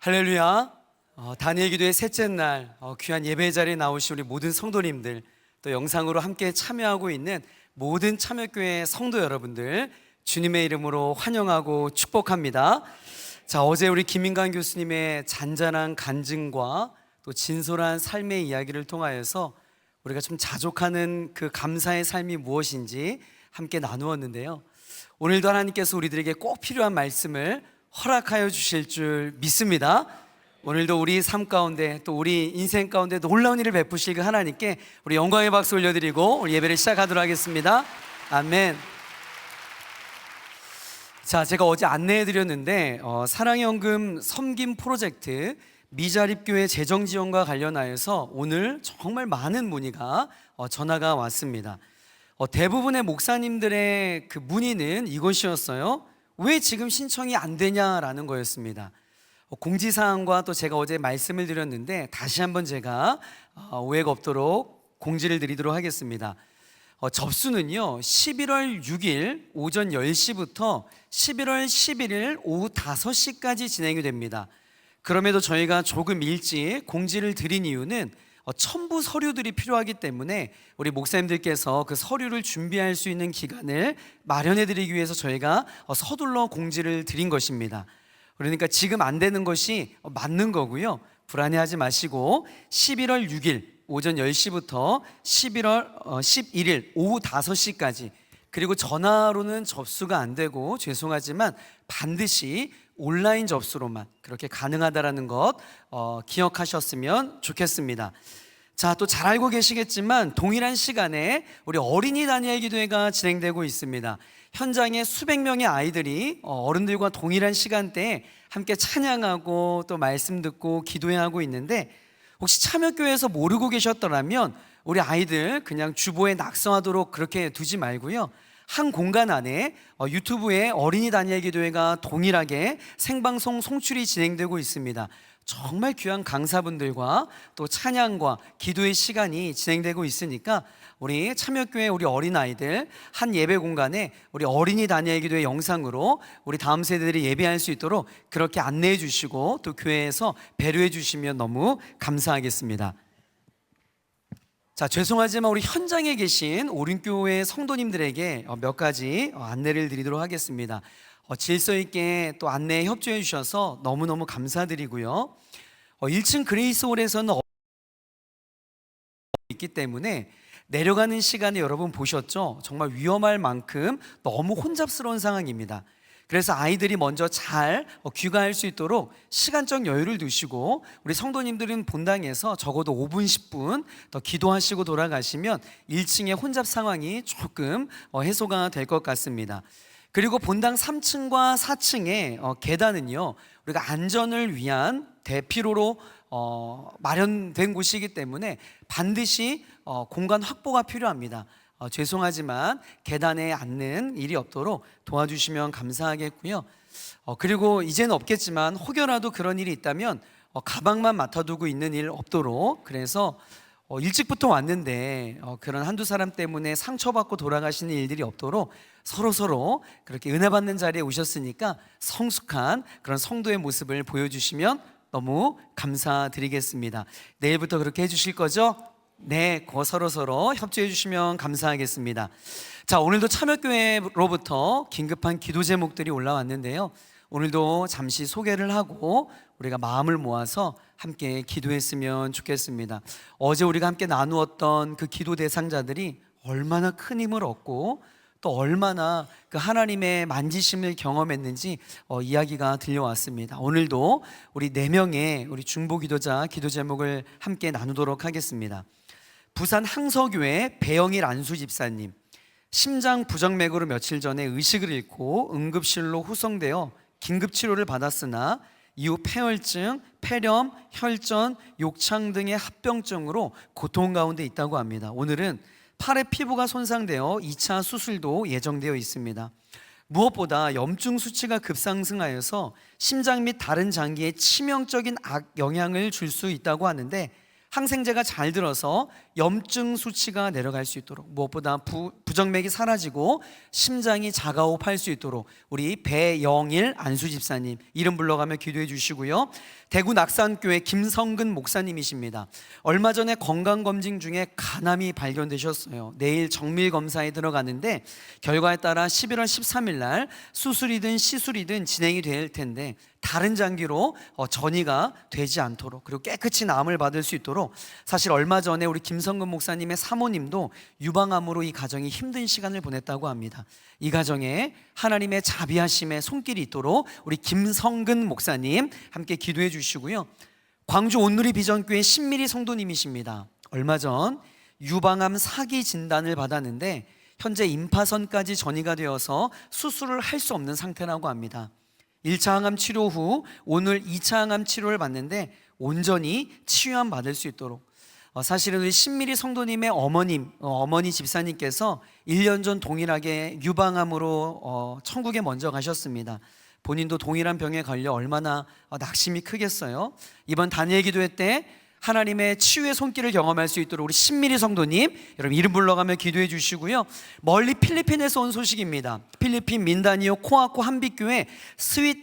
할렐루야. 다니엘 기도의 셋째 날 귀한 예배 자리에 나오신 우리 모든 성도님들, 또 영상으로 함께 참여하고 있는 모든 참여교회 성도 여러분들, 주님의 이름으로 환영하고 축복합니다. 자, 어제 우리 김인관 교수님의 잔잔한 간증과 또 진솔한 삶의 이야기를 통하여서 우리가 좀 자족하는 그 감사의 삶이 무엇인지 함께 나누었는데요. 오늘도 하나님께서 우리들에게 꼭 필요한 말씀을 허락하여 주실 줄 믿습니다. 오늘도 우리 삶 가운데 또 우리 인생 가운데 놀라운 일을 베푸실 그 하나님께 우리 영광의 박수 올려드리고 우리 예배를 시작하도록 하겠습니다. 아멘. 자, 제가 어제 안내해드렸는데 사랑의 헌금 섬김 프로젝트 미자립교회 재정 지원과 관련하여서 오늘 정말 많은 문의가 전화가 왔습니다. 대부분의 목사님들의 그 문의는 이것이었어요. 왜 지금 신청이 안 되냐라는 거였습니다. 공지사항과 또 제가 어제 말씀을 드렸는데 다시 한번 제가 오해가 없도록 공지를 드리도록 하겠습니다. 접수는요 11월 6일 오전 10시부터 11월 11일 오후 5시까지 진행이 됩니다. 그럼에도 저희가 조금 일찍 공지를 드린 이유는 첨부 서류들이 필요하기 때문에 우리 목사님들께서 그 서류를 준비할 수 있는 기간을 마련해 드리기 위해서 저희가 서둘러 공지를 드린 것입니다. 그러니까 지금 안 되는 것이 맞는 거고요. 불안해하지 마시고 11월 6일 오전 10시부터 11월 11일 오후 5시까지, 그리고 전화로는 접수가 안 되고 죄송하지만 반드시 온라인 접수로만 그렇게 가능하다라는 것 기억하셨으면 좋겠습니다. 자, 또 잘 알고 계시겠지만 동일한 시간에 우리 어린이 다니엘 기도회가 진행되고 있습니다. 현장에 수백 명의 아이들이 어른들과 동일한 시간대에 함께 찬양하고 또 말씀 듣고 기도하고 있는데, 혹시 참여교회에서 모르고 계셨더라면 우리 아이들 그냥 주보에 낙서하도록 그렇게 두지 말고요, 한 공간 안에 유튜브에 어린이 다니엘 기도회가 동일하게 생방송 송출이 진행되고 있습니다. 정말 귀한 강사분들과 또 찬양과 기도의 시간이 진행되고 있으니까 우리 참여교회 우리 어린아이들 한 예배 공간에 우리 어린이 다니엘 기도회 영상으로 우리 다음 세대들이 예배할 수 있도록 그렇게 안내해 주시고 또 교회에서 배려해 주시면 너무 감사하겠습니다. 자, 죄송하지만 우리 현장에 계신 오륜교회 성도님들에게 몇 가지 안내를 드리도록 하겠습니다. 질서 있게 또 안내에 협조해 주셔서 너무너무 감사드리고요. 1층 그레이스홀에서는 있기 때문에 내려가는 시간에 여러분 보셨죠? 정말 위험할 만큼 너무 혼잡스러운 상황입니다. 그래서 아이들이 먼저 잘 귀가할 수 있도록 시간적 여유를 두시고 우리 성도님들은 본당에서 적어도 5분 10분 더 기도하시고 돌아가시면 1층의 혼잡 상황이 조금 해소가 될 것 같습니다. 그리고 본당 3층과 4층의 계단은요 우리가 안전을 위한 대피로로 마련된 곳이기 때문에 반드시 공간 확보가 필요합니다. 죄송하지만 계단에 앉는 일이 없도록 도와주시면 감사하겠고요. 그리고 이제는 없겠지만 혹여라도 그런 일이 있다면 가방만 맡아두고 있는 일 없도록, 그래서 일찍부터 왔는데 그런 한두 사람 때문에 상처받고 돌아가시는 일들이 없도록 서로 그렇게 은혜 받는 자리에 오셨으니까 성숙한 그런 성도의 모습을 보여주시면 너무 감사드리겠습니다. 내일부터 그렇게 해주실 거죠? 네, 서로 협조해 주시면 감사하겠습니다. 자, 오늘도 참여교회로부터 긴급한 기도 제목들이 올라왔는데요, 오늘도 잠시 소개를 하고 우리가 마음을 모아서 함께 기도했으면 좋겠습니다. 어제 우리가 함께 나누었던 그 기도 대상자들이 얼마나 큰 힘을 얻고 또 얼마나 그 하나님의 만지심을 경험했는지 이야기가 들려왔습니다. 오늘도 우리 4명의 우리 중보 기도자 기도 제목을 함께 나누도록 하겠습니다. 부산 항서교회 배영일 안수 집사님, 심장 부정맥으로 며칠 전에 의식을 잃고 응급실로 후송되어 긴급치료를 받았으나 이후 폐혈증, 폐렴, 혈전, 욕창 등의 합병증으로 고통 가운데 있다고 합니다. 오늘은 팔의 피부가 손상되어 2차 수술도 예정되어 있습니다. 무엇보다 염증 수치가 급상승하여서 심장 및 다른 장기에 치명적인 악영향을 줄 수 있다고 하는데, 항생제가 잘 들어서 염증 수치가 내려갈 수 있도록, 무엇보다 부정맥이 사라지고 심장이 자가호흡할 수 있도록 우리 배영일 안수 집사님 이름 불러가며 기도해 주시고요. 대구 낙산교회 김성근 목사님이십니다. 얼마 전에 건강검진 중에 간암이 발견되셨어요. 내일 정밀검사에 들어가는데 결과에 따라 11월 13일 날 수술이든 시술이든 진행이 될 텐데 다른 장기로 전이가 되지 않도록, 그리고 깨끗이 나음을 받을 수 있도록, 사실 얼마 전에 우리 김성근 목사님의 사모님도 유방암으로 이 가정이 힘든 시간을 보냈다고 합니다. 이 가정에 하나님의 자비하심의 손길이 있도록 우리 김성근 목사님 함께 기도해 주시고요. 광주 온누리 비전교회 신미리 성도님이십니다. 얼마 전 유방암 4기 진단을 받았는데 현재 임파선까지 전이가 되어서 수술을 할 수 없는 상태라고 합니다. 1차 항암 치료 후 오늘 2차 항암 치료를 받는데 온전히 치유함 받을 수 있도록, 사실은 우리 신미리 성도님의 어머니 집사님께서 1년 전 동일하게 유방암으로 천국에 먼저 가셨습니다. 본인도 동일한 병에 걸려 얼마나 낙심이 크겠어요. 이번 단일 기도회 때 하나님의 치유의 손길을 경험할 수 있도록 우리 신미리 성도님 여러분 이름 불러가며 기도해 주시고요. 멀리 필리핀에서 온 소식입니다. 필리핀 민다니오 코아코 한빛교회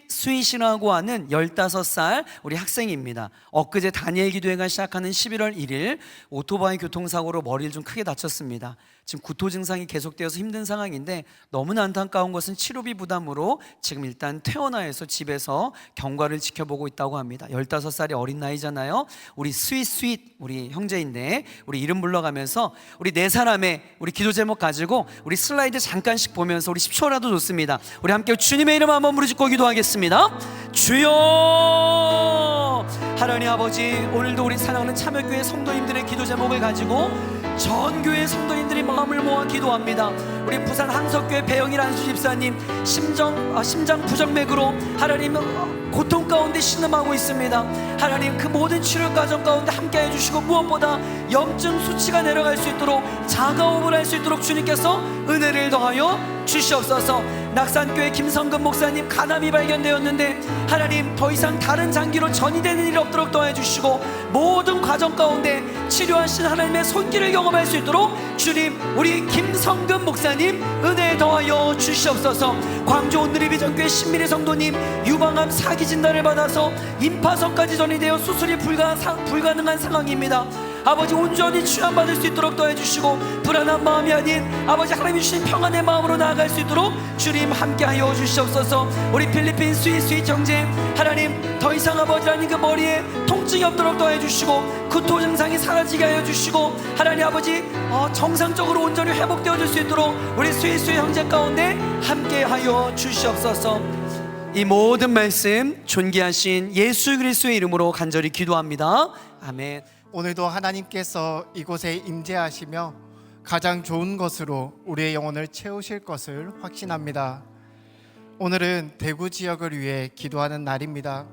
스윗이라고 하는 15살 우리 학생입니다. 엊그제 다니엘 기도회가 시작하는 11월 1일 오토바이 교통사고로 머리를 좀 크게 다쳤습니다. 지금 구토 증상이 계속되어서 힘든 상황인데 너무나 안타까운 것은 치료비 부담으로 지금 일단 퇴원하여서 집에서 경과를 지켜보고 있다고 합니다. 15살이 어린 나이잖아요. 우리 스윗 우리 형제인데 우리 이름 불러가면서 우리 네 사람의 우리 기도 제목 가지고 우리 슬라이드 잠깐씩 보면서 우리 10초라도 좋습니다. 우리 함께 주님의 이름 한번 부르짖고 기도하겠습니다. 주여, 하나님 아버지, 오늘도 우리 사랑하는 참여교회 성도님들의 기도 제목을 가지고 전 교회 성도님들이 마음을 모아 기도합니다. 우리 부산 항석교회 배영일 안수 집사님 심장 부정맥으로 하나님 고통 가운데 신음하고 있습니다. 하나님 그 모든 치료 과정 가운데 함께 해주시고 무엇보다 염증 수치가 내려갈 수 있도록 자가호흡을 할 수 있도록 주님께서 은혜를 더하여 주시옵소서. 낙산교회 김성근 목사님 간암이 발견되었는데 하나님 더 이상 다른 장기로 전이되는 일이 없도록 도와해 주시고 모든 과정 가운데 치료하신 하나님의 손길을 경험할 수 있도록 주님 우리 김성근 목사님 은혜 더하여 주시옵소서. 광주 온누리 비전교회 신미리 성도님 유방암 4기 진단을 받아서 임파선까지 전이되어 수술이 불가능한 상황입니다. 아버지 온전히 치유받을 수 있도록 도와주시고 불안한 마음이 아닌 아버지 하나님 주신 평안의 마음으로 나아갈 수 있도록 주님 함께하여 주시옵소서. 우리 필리핀 스윗 형제 하나님 더 이상 아버지 하나님 그 머리에 통증이 없도록 도와주시고 구토 증상이 사라지게 하여 주시고 하나님 아버지 정상적으로 온전히 회복되어질 수 있도록 우리 스윗 형제 가운데 함께하여 주시옵소서. 이 모든 말씀 존귀하신 예수 그리스도의 이름으로 간절히 기도합니다. 아멘. 오늘도 하나님께서 이곳에 임재하시며 가장 좋은 것으로 우리의 영혼을 채우실 것을 확신합니다. 오늘은 대구 지역을 위해 기도하는 날입니다.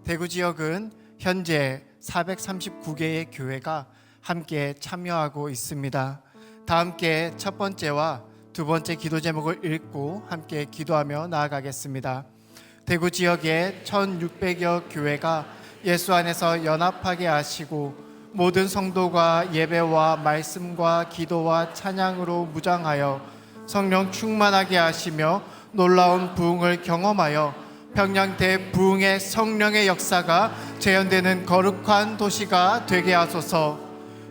대구 지역은 현재 439개의 교회가 함께 참여하고 있습니다. 다 함께 첫 번째와 두 번째 기도 제목을 읽고 함께 기도하며 나아가겠습니다. 대구 지역의 1600여 교회가 예수 안에서 연합하게 하시고 모든 성도가 예배와 말씀과 기도와 찬양으로 무장하여 성령 충만하게 하시며 놀라운 부흥을 경험하여 평양 대부흥의 성령의 역사가 재현되는 거룩한 도시가 되게 하소서.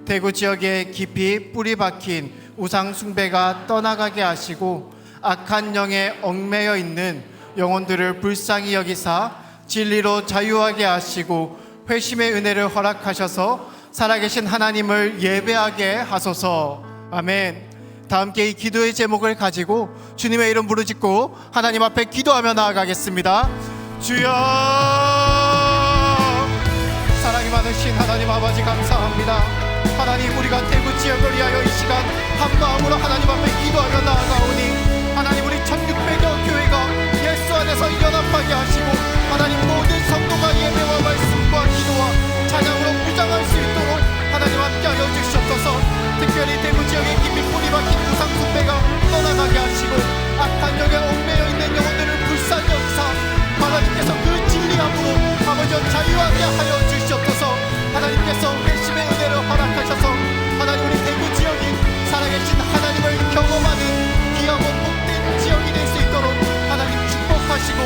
대구 지역에 깊이 뿌리 박힌 우상 숭배가 떠나가게 하시고 악한 영에 얽매여 있는 영혼들을 불쌍히 여기사 진리로 자유하게 하시고 회심의 은혜를 허락하셔서 살아계신 하나님을 예배하게 하소서. 아멘. 다 함께 이 기도의 제목을 가지고 주님의 이름 부르짖고 하나님 앞에 기도하며 나아가겠습니다. 주여, 사랑이 많으신 하나님 아버지 감사합니다. 하나님 우리가 대구 지역을 위하여 이 시간 한 마음으로 하나님 앞에 기도하며 나아가오니 하나님 우리 1600여 교회가 예수 안에서 연합하게 하시고 하나님 모든 성도가 예배와 말씀과 기도와 찬양으로 무장할 수 있도록 하나님 함께하여 주시옵소서. 특별히 대구 지역에 깊이 뿌리 박힌 우상 숭배가 떠나가게 하시고 악한 영에 얽매여 있는 영혼들을 불쌍히 여기사 하나님께서 그 진리함으로 아버지여 자유하게 하여 주시옵소서. 하나님께서 회심의 은혜를 허락하셔서 하나님 우리 대구 지역이 살아계신 하나님을 경험하는 귀하고 복된 지역이 될 수 있도록 하나님 축복하시고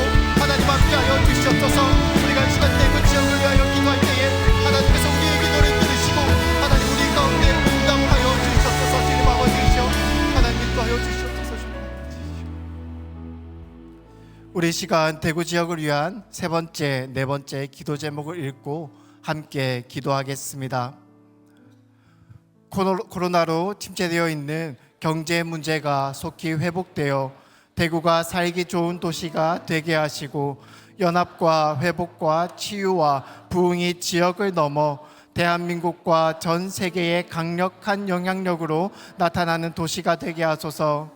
우리 시간 대구 지역을 위한 세 번째, 네 번째 기도 제목을 읽고 함께 기도하겠습니다. 코로나로 침체되어 있는 경제 문제가 속히 회복되어 대구가 살기 좋은 도시가 되게 하시고 연합과 회복과 치유와 부흥이 지역을 넘어 대한민국과 전 세계의 강력한 영향력으로 나타나는 도시가 되게 하소서.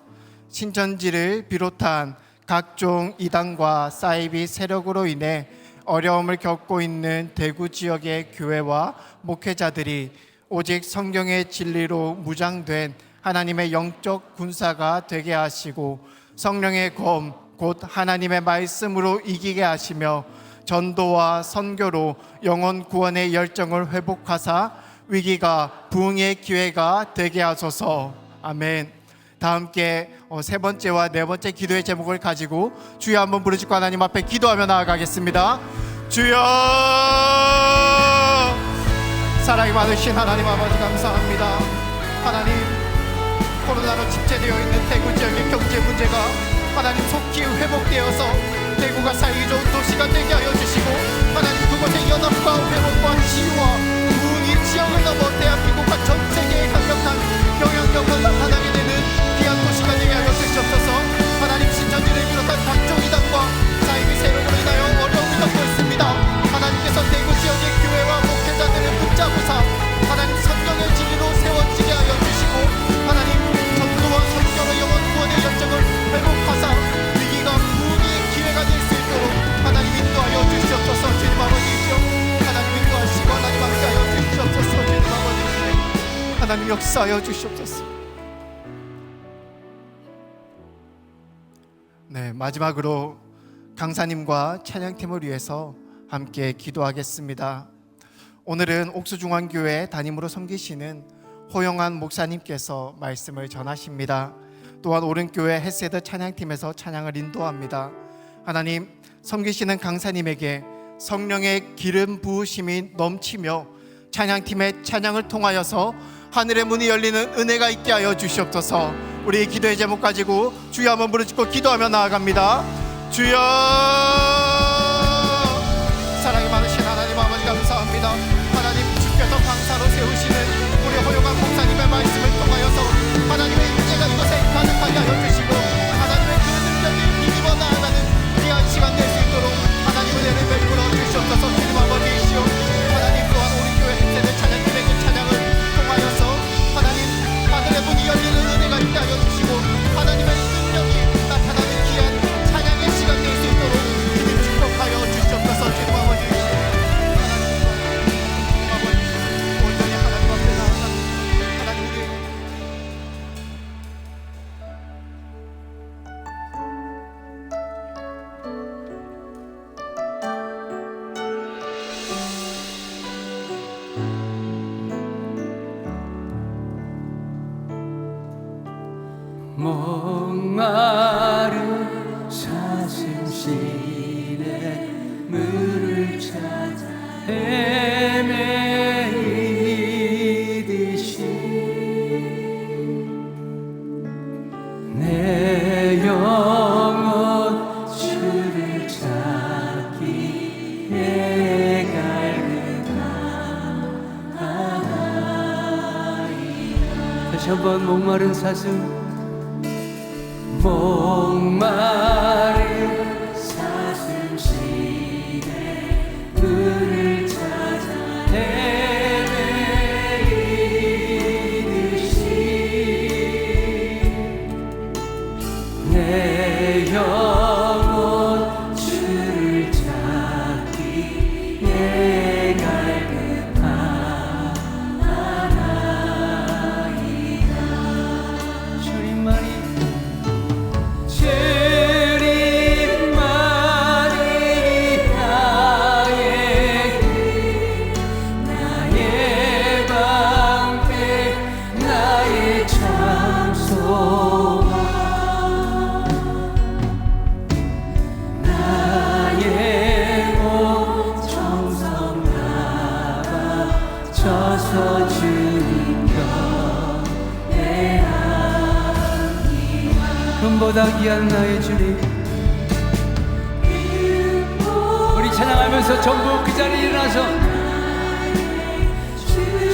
신천지를 비롯한 각종 이단과 사이비 세력으로 인해 어려움을 겪고 있는 대구 지역의 교회와 목회자들이 오직 성경의 진리로 무장된 하나님의 영적 군사가 되게 하시고 성령의 검 곧 하나님의 말씀으로 이기게 하시며 전도와 선교로 영혼 구원의 열정을 회복하사 위기가 부흥의 기회가 되게 하소서. 아멘. 다 함께 세 번째와 네 번째 기도의 제목을 가지고 주여 한번 부르짖고 하나님 앞에 기도하며 나아가겠습니다. 주여, 사랑이 많으신 하나님 아버지 감사합니다. 하나님, 코로나로 침체되어 있는 대구 지역의 경제 문제가 하나님 속히 회복되어서 대구가 살기 좋은 도시가 되게 하여 주시고 하나님 그곳의 연합과 회복과 치유와 부흥이 지역을 넘어 대한민국과 전 세계에 강력한 영향력을 나타나게 되는 귀한 도시가 되게 하여 주시옵소서. 하나님, 신천지를 비롯한 각종 이단과 사이비 세력으로 인하여 어려움을 겪고 있습니다. 하나님께서 대구 지역의 교회와 목회자들을 붙잡으사 하나님 성경의 진리로 세워지게 하여 주시고 하나님 전도와 선교로 영혼 구원의 열정을 회복하사 위기가 부흥의 기회가 될 수 있도록 하나님 인도하여 주시옵소서. 주님 아버지이시여, 하나님 인도하시고 하나님 함께하여 주시옵소서. 주님 아버지이시여, 하나님 역사하여 주시옵소서. 네, 마지막으로 강사님과 찬양팀을 위해서 함께 기도하겠습니다. 오늘은 옥수중앙교회 담임으로 섬기시는 호영한 목사님께서 말씀을 전하십니다. 또한 오른교회 햇세드 찬양팀에서 찬양을 인도합니다. 하나님, 섬기시는 강사님에게 성령의 기름 부으심이 넘치며 찬양팀의 찬양을 통하여서 하늘의 문이 열리는 은혜가 있게 하여 주시옵소서. 우리 기도의 제목 가지고 주여 한번 부르짖고 기도하며 나아갑니다. 주여, 사랑이 많으신 하나님 아버지 감사합니다. 하나님, 주께서 강사로 세우시는 우리 허용한 목사님의 말씀을 통하여서 하나님의 임재가 이곳에 가득하게 하여 주시고 하나님의 그 능력이 힘입어 나아가는 귀한 시간 될 수 있도록 하나님 은혜를 베풀어 주시옵소서. 주님 아버지이시오, 하나님 또한 우리 교회 햇세드 찬양팀의 그 찬양을 통하여서 하나님 하늘의 문이 열리는 은혜가 있게 하여 주시고 하나님의 능력이 나타나는 귀한 찬양의 시간 될 수 있도록 주님 축복하여 주시옵소서. 주님 아버지이시오, 하나님 아버지 온전히 하나님 앞에 나아가 하나님께 목마른 사슴신의 물을 찾아 헤매이듯이 내 영혼 주를 찾기에 갈급하나이다. 다시 한번 목마른 사슴, 목마른 사슴신의 물을 찾아 헤매이듯이 내 영혼 주를 찾기에 갈급하나이다. 주님만이 서서 주님 곁에 함께 금보다 귀한 나의 주님, 일어나서 전부 그 자리에 일어나서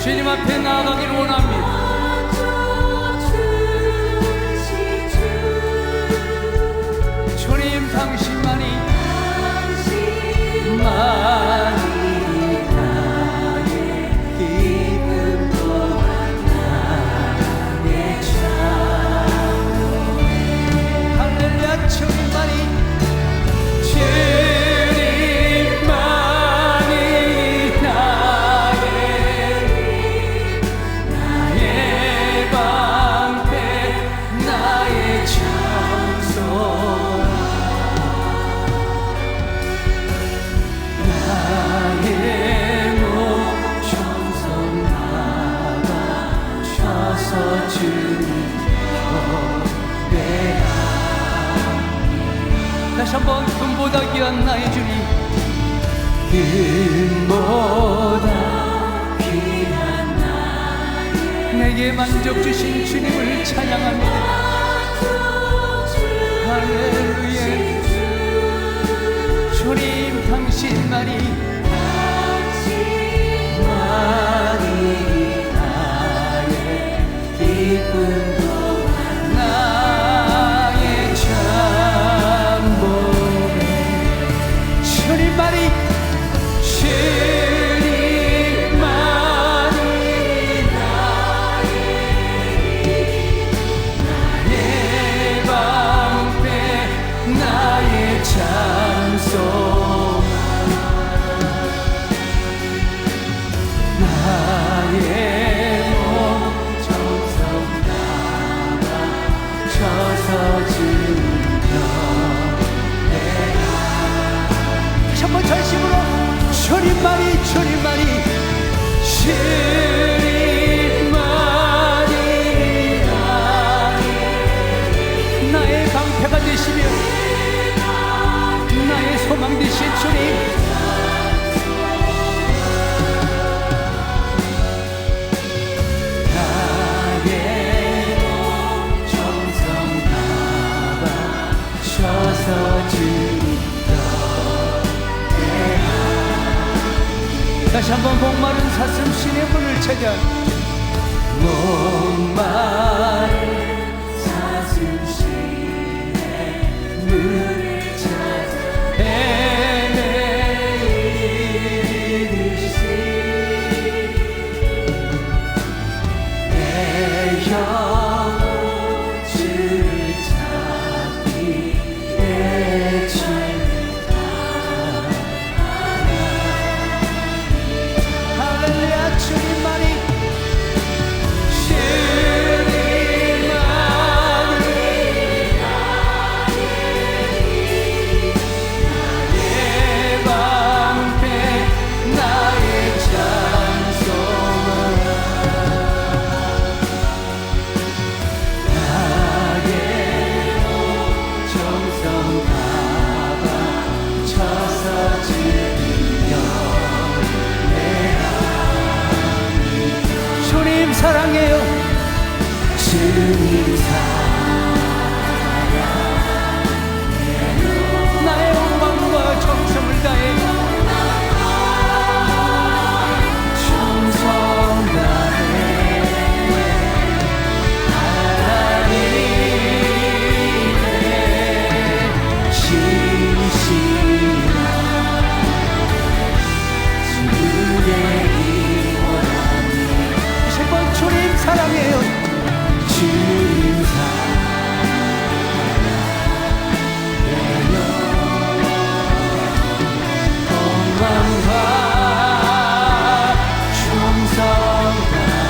주님 앞에 나아가기를 원합니다. 주님 당신만이 나의 기쁨 또한 나의 찬양. 할렐루야. 주님만이 다시 한번 금보다 귀한 나의 주님, 금보다 귀한 나의 내게 만족 주신 주님을 찬양합니다. 할렐루야. 주님 당신만이 나의 기쁨도 나의 주님만이 나의 방패 나의 찬송 나의 몸 정성 담아 쳐서 한번 전심으로 주님만이 주님만이 나의 방패가 되시며 나의 소망 되신 주님, 나의 몸 정성 담아 쳐서 주님 다시 한번 목마른 사슴 신의 문을 찾아 목마른 사슴 신의 문을 찾아 헤매이듯이 내 영혼 주를 찾기에 사랑해요. 주님 사랑해요. 나의 온 마음과 정성을 다해 충성 다해 하나님의 신실한 주의 주님 사랑해요. 주님 사랑해요. 건강과 충성 다해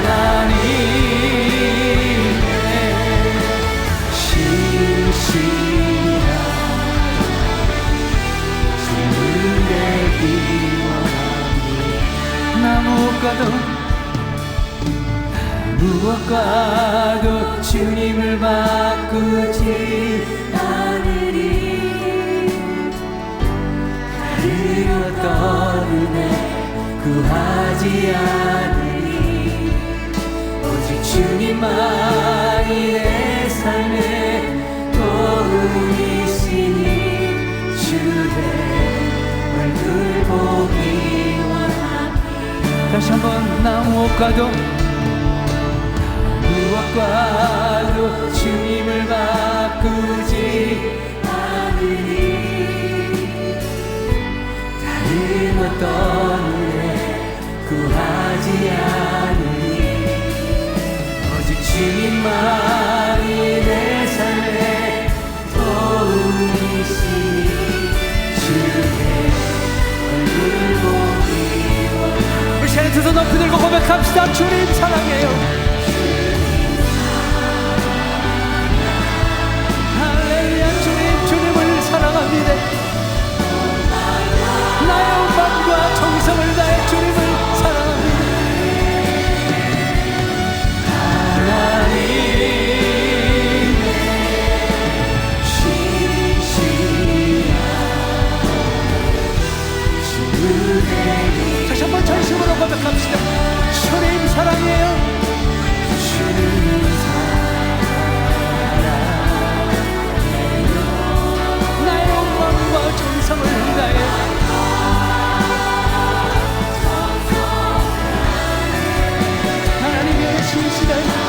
하나님의 신실한 주의 무엇과도 주님을 바꾸지 않으리. 다른 어떤 은혜 구하지 않으리. 오직 주님만이 내 삶의 도움이시니 무엇과도 주님을 바꾸지 않으니 다른 어떤 은혜 구하지 않으니 오직 주님만이 내 삶의 도움이시니 주의 얼굴 보기 원하니 우리 시간에 두 손 높이 들고 고백합시다. 주님 사랑해요. 할렐루야. 주님을 사랑합니다. 나의 온 마음과 정성을 다해 주님을 사랑합니다. 다시 한번 전심으로 고백합시다. 주님 사랑해요. 주님 사랑해요. 나의 온 마음과 정성을 다해 하나님의 신실한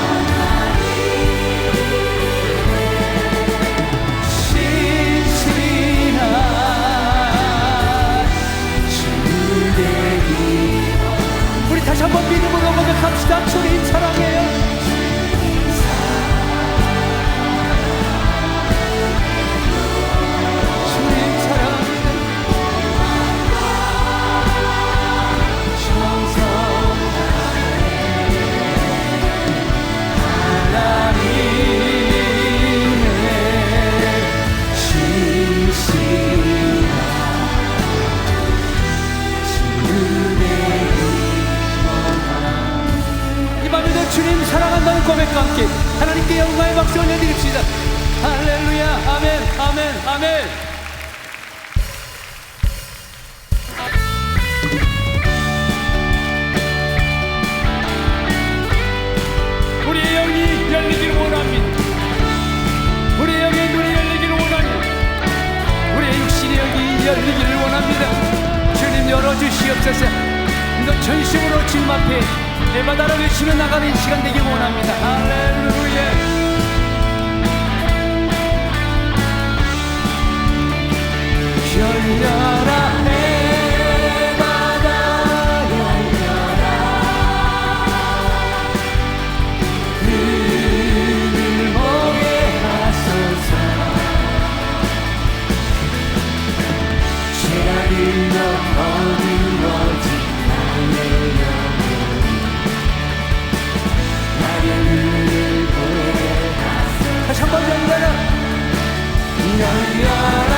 우리 다시 한번 믿음으로 고백합시다. 주님 사랑해요. 주님 사랑합니다. 이 밤에도 주님 사랑한다는 고백과 함께 하나님께 영광의 박수 올려드립시다. 할렐루야. 아멘 아멘 아멘. 우리의 영이 열리기를 원합니다. 우리의 영의 눈이 열리기를 원합니다. 우리의 육신의 영이 열리기를 원합니다. 주님 열어주시옵소서. 너 전심으로 주님 앞에 예배다를 외치며 나가는 시간 되길 원합니다. 할렐루야. 열려라 해바다 열려라 눈을 보게 하소서 죄악을 어두워진 나의 영혼을 보게 하소서 다시 한번 열려라 열려라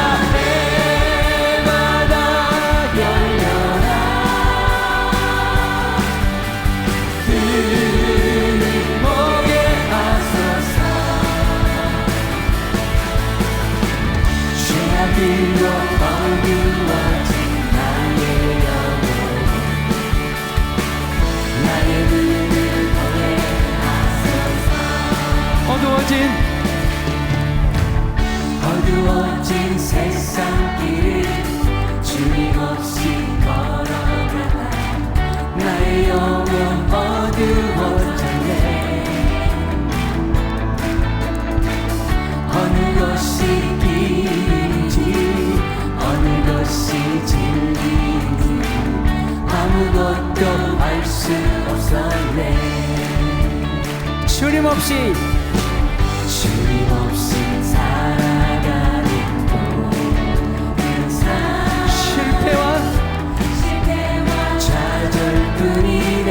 길로 어두워진 나의 영혼 나의 눈을 보게 하소서 어두워진 세상길을 주님 없이 걸어가다 나의 영혼 어두워졌네 어느 것이 어느 것이 진리인지 아무것도 알 수 없었네 주님 없이 살아가는 모든 삶 실패와 좌절뿐이네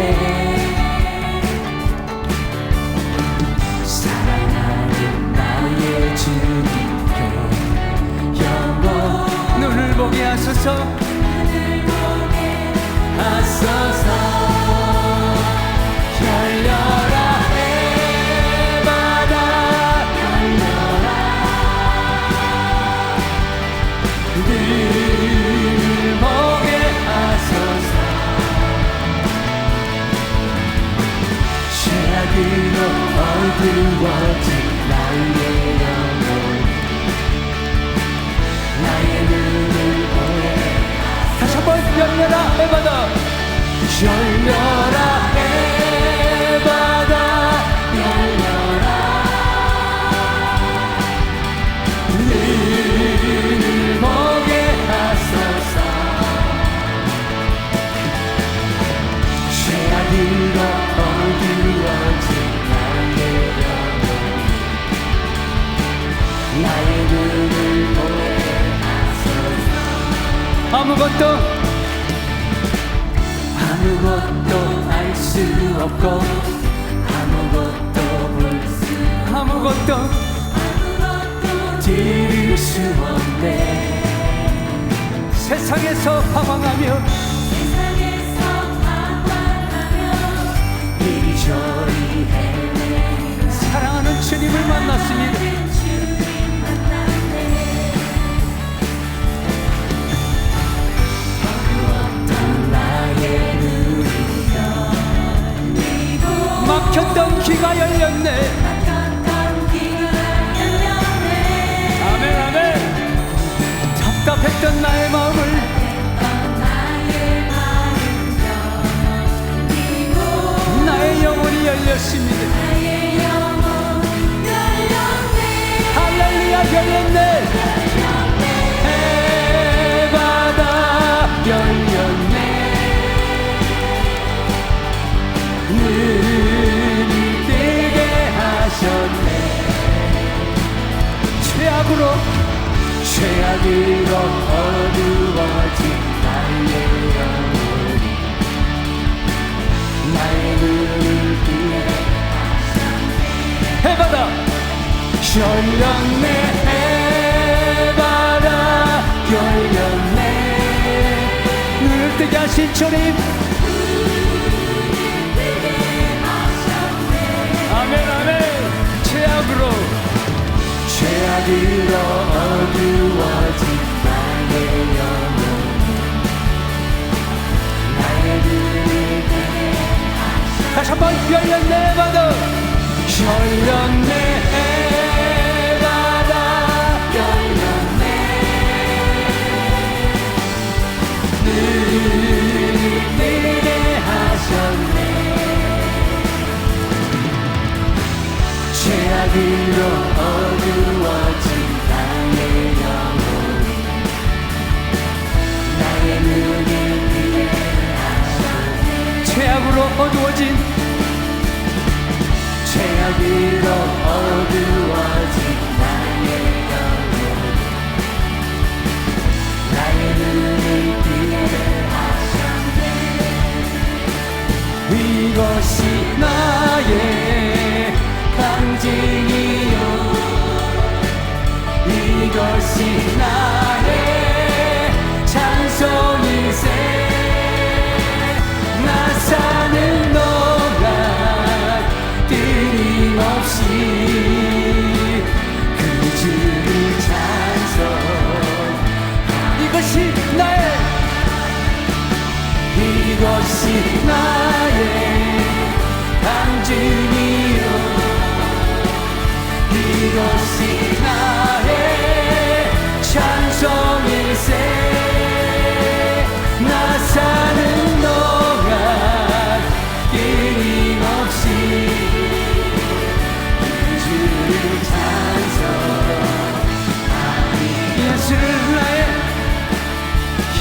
사랑하는 나의 주님께 눈을 보게 하소서 열려라 해바다 열려라 눈을 보게 하소서 죄악으로 어두워진 나의 영혼 나의 눈을 보게 다시 한번 열려라 해바다 열려라 해바다 아무것도 알 수 없고 아무것도 볼 수 아무것도 들을 수 없네. 세상에서 방황하며 이리저리 헤매 사랑하는 주님을 만났습니다. 나의 눈이 막혔던 귀가 열렸네. 아멘 아멘. 답답했던 나의 마음을 나의 영혼이 열렸습니다. 할렐루야 열렸네. 해바다 열렸네. 눈이 뜨게 하셨네. 죄악으로 어두워진 나의 영혼이 나의 눈을 뜨게 해바다 열렸네. 해바다 열렸네. 눈을 뜨게 하신 주님. 아멘 아멘. 죄악으로 어두워진 나의 영혼 나의 눈을 다시 한번 열렸네 바다. 열렸네. 바다 열렸네. 눈을 뜨게 하셨네. 죄악으로 어두워진 나의 영혼 나의 눈을 뜨게 하셨네. 죄악으로 어두워진 죄악으로 어두워진 나의 영혼 나의 눈을 뜨게 하셨네. 이것이 나의 상징이요 이것이 나의 찬송일세. 나 사는 동안 끊임없이 그 주를 찬송. 이것이 나의 이것이 나의 상징이요 이것이 나의 찬송일세. 나 사는 동안 끊임없이 그 주를 찬송하리.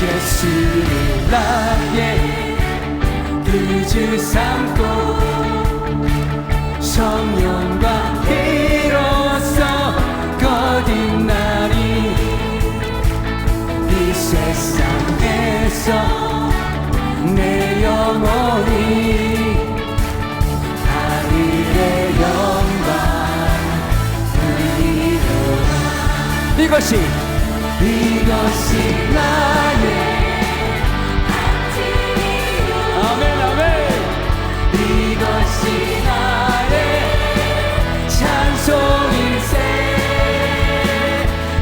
예수를 나의 그 주 삼고 성령과 비로소 거듭나리. 이 세상에서 내 영혼이 하늘의 영광 누리도록. 이것이 나의 아멘 아멘. 이것이 나의 찬송일세.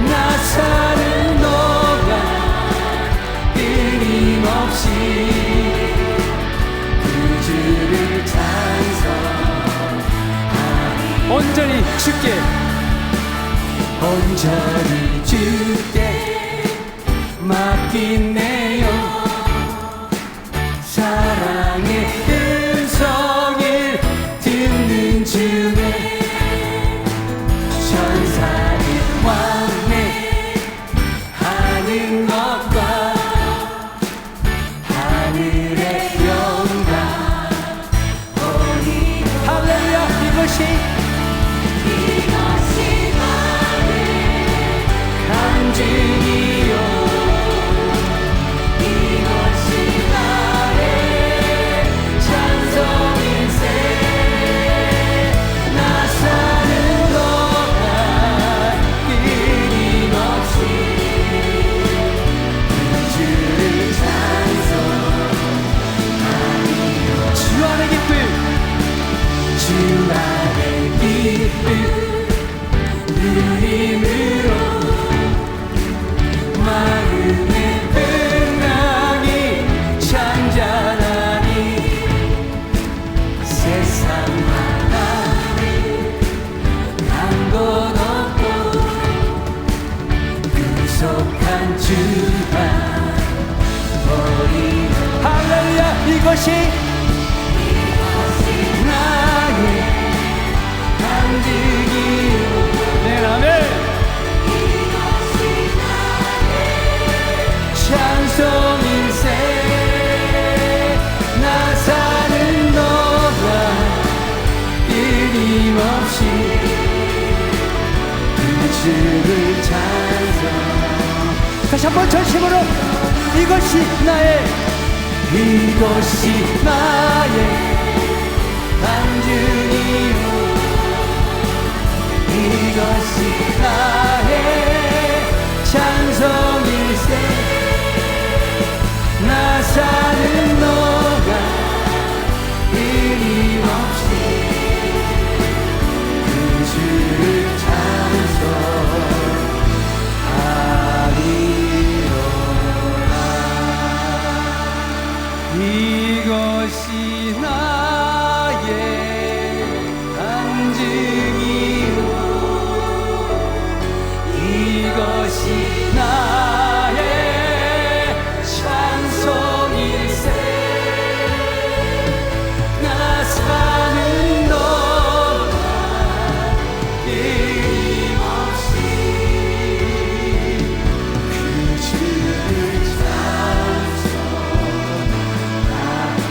나 사는 동안 끊임없이 그 주를 찬송하리. 온전히 주께 온전히 주께 맡긴 내 영. 사랑의 음성을 듣는 중에 천사를 왕래하는 것과 하늘의 영광 보리. 할렐루야. 이것이 간증이요 구속한 주가 우리 할렐루야. 이것이 나의 간증이요 네, 아멘. 찬송일세 나 사는 동안 끊임없이 그 주를 찬송 다시 한번 전심으로 이것이 나의 이것이 나의 간증이요 이것이 나의 찬송일세 나 사는 동안 끊임없이 그 주를 찬송하리로라 이것이 나의 간증이요 이것이 나의 찬송일세 나 사는 동안 끊임없이 그 주를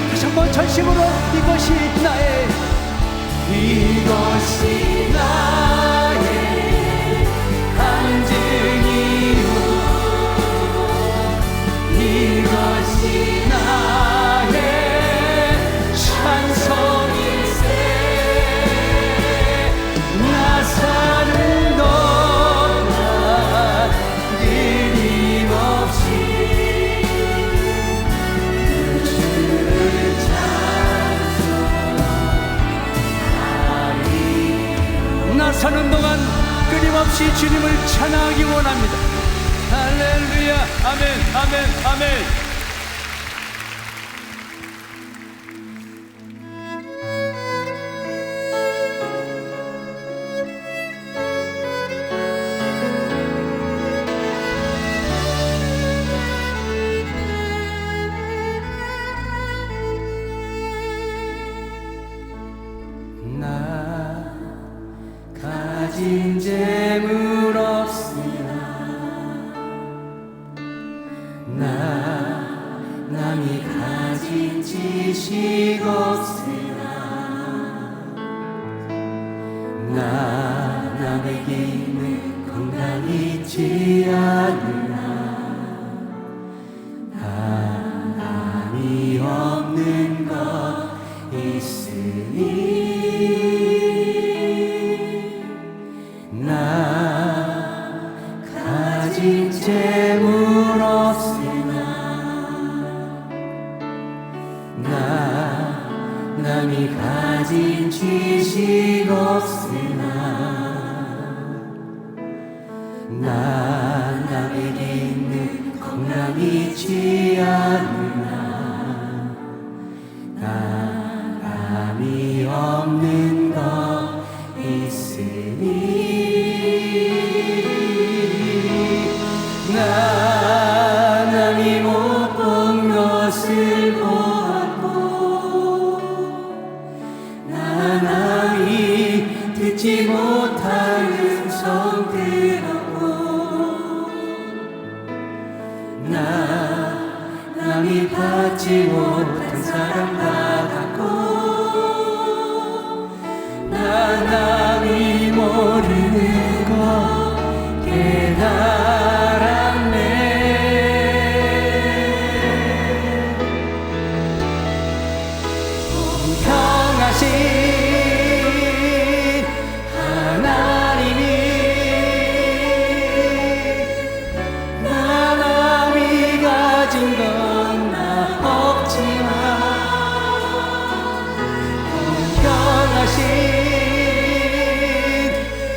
다시 한번 전심으로 이것이 나의 이것이 나의 간증이요 이것이 나의 찬송일세 나 사는 동안 끊임없이 그 주를 나 사는 동안 끊임없이 주님을 찬양하기 원합니다. 할렐루야. 아멘, 아멘, 아멘. 나 가진 재물 없으나 나 남이 가진 지식 없으나 나 남에게 있는 건강 있지 않으나 하나님이 없는 것 있으니 나 가진 재물 없으나 나 남이 가진 지식 없으나 나 남에게 있는 건강 있지 않으나 남이 없는 것 있으니 나 남이 못 본 것을 보았고 나 남이 듣지 못할 음성 들었고 나 남이 받지 못한 사랑 받았고 나 남이 모르는 것 깨달았네 공평하신 하나님이 나 남이 가진 건 나 없지만 공평하신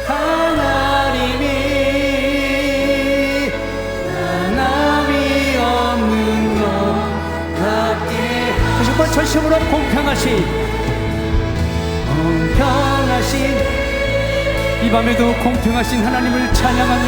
하나님이 나 남이 없는 것 같게 다시 한번 전심으로 공평하신 이 밤에도 공평하신 하나님을 찬양하며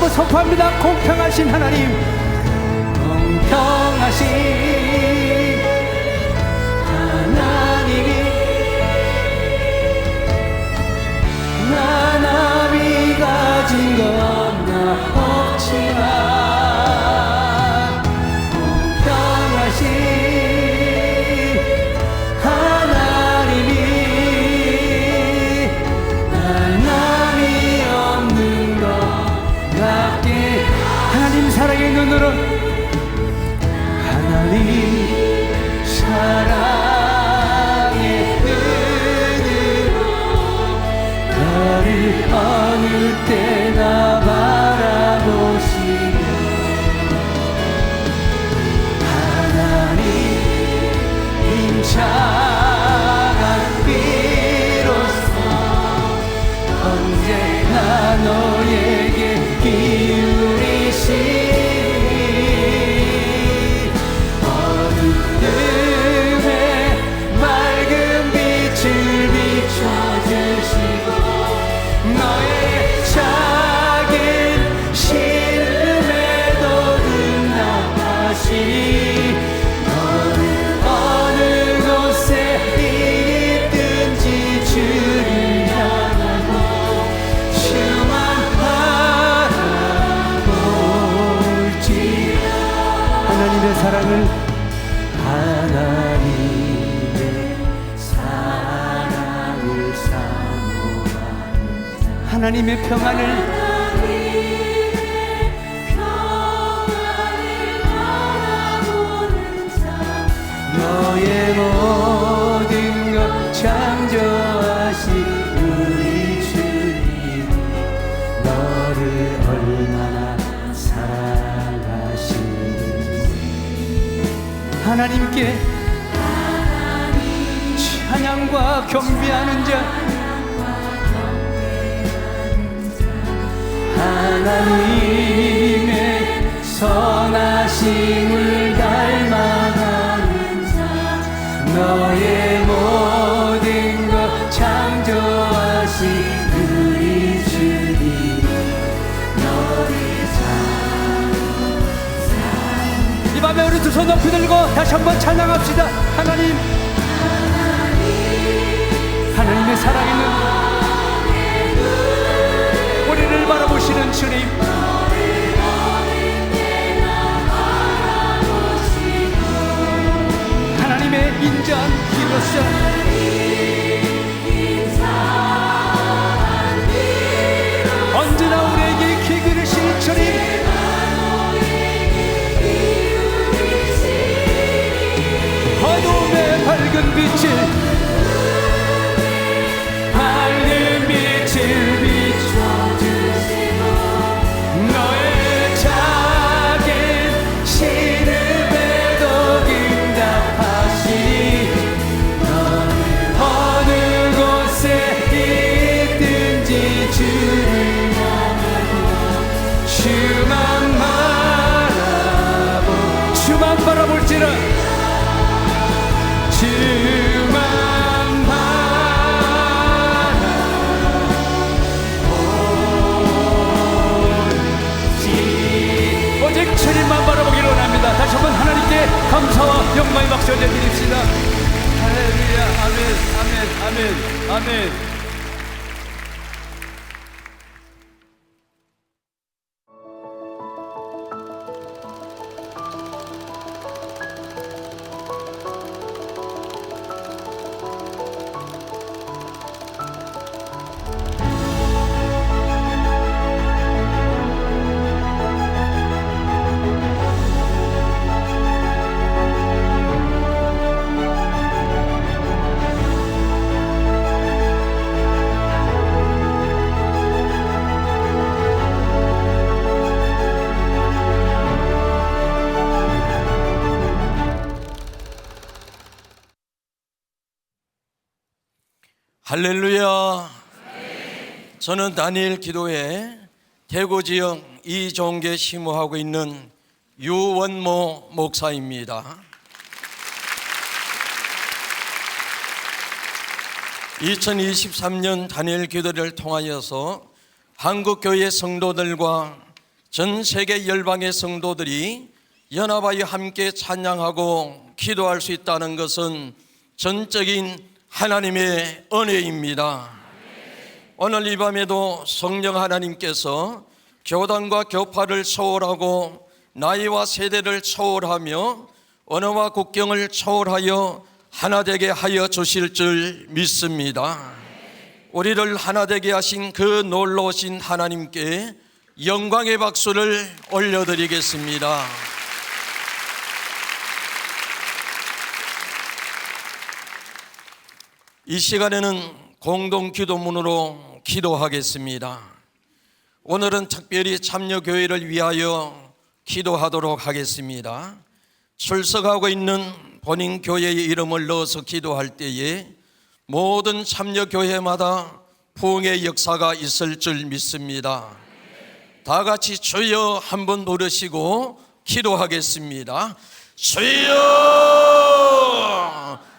기도하고 선포합니다. 공평하신 하나님, 공평하신 하나님이 나 남이 가진 건 나 없지만 공평하신 하나님이 나 남이 없는 것 같게 하나님 사랑의 눈으로, 하나님 사랑의 눈으로 나를 어느 때나 바라보시며 하나님 임창한 비로소 언제나 너에게 기울이시니 어둠에 맑은 빛을 비춰주시고 너의 작은 신음에도 응답하시니 너는 어느 곳에 있든지 주를 향하고 주만 바라볼지라. 하나님의 사랑을, 하나님의 사랑을 사모하는 하나님의 평안을, 너의 모든 것 창조하신 우리 주님 너를 얼마나 사랑하시는지 하나님께 찬양과 경배하는 자, 하나님의 선하심을 닮아가는 자 너의 모든 것 창조하신 우리 주님 너를 이 밤에 우리 두 손 높이 들고 다시 한번 찬양합시다. 하나님, 하나님의 사랑의 눈, 우리를 바라보시는 주님, 하나님의 인자한 기로서 언제나 우리에게 귀 기울이실 주님, 어둠의 밝은 빛을 비춰주시고 너의 작은 신음에도 응답하시니 너는 어느 곳에 있든지 주를 향하고 주만 바라볼지라. 주만 오직 주님만 바라보기를 원합니다. 다시 한번 하나님께 감사와 영광의 박수 올려드립시다. 할렐루야. 아멘, 아멘, 아멘, 아멘. 할렐루야. 저는 다니엘 기도회 대구 지역 이종계 시무하고 있는 유원모 목사입니다. 2023년 다니엘 기도를 통하여서 한국교회 성도들과 전 세계 열방의 성도들이 연합하여 함께 찬양하고 기도할 수 있다는 것은 전적인 하나님의 은혜입니다. 오늘 이 밤에도 성령 하나님께서 교단과 교파를 초월하고 나이와 세대를 초월하며 언어와 국경을 초월하여 하나 되게 하여 주실 줄 믿습니다. 우리를 하나 되게 하신 그 놀라우신 하나님께 영광의 박수를 올려드리겠습니다. 이 시간에는 공동 기도문으로 기도하겠습니다. 오늘은 특별히 참여교회를 위하여 기도하도록 하겠습니다. 출석하고 있는 본인 교회의 이름을 넣어서 기도할 때에 모든 참여교회마다 부흥의 역사가 있을 줄 믿습니다. 다 같이 주여 한번 부르시고 기도하겠습니다. 주여,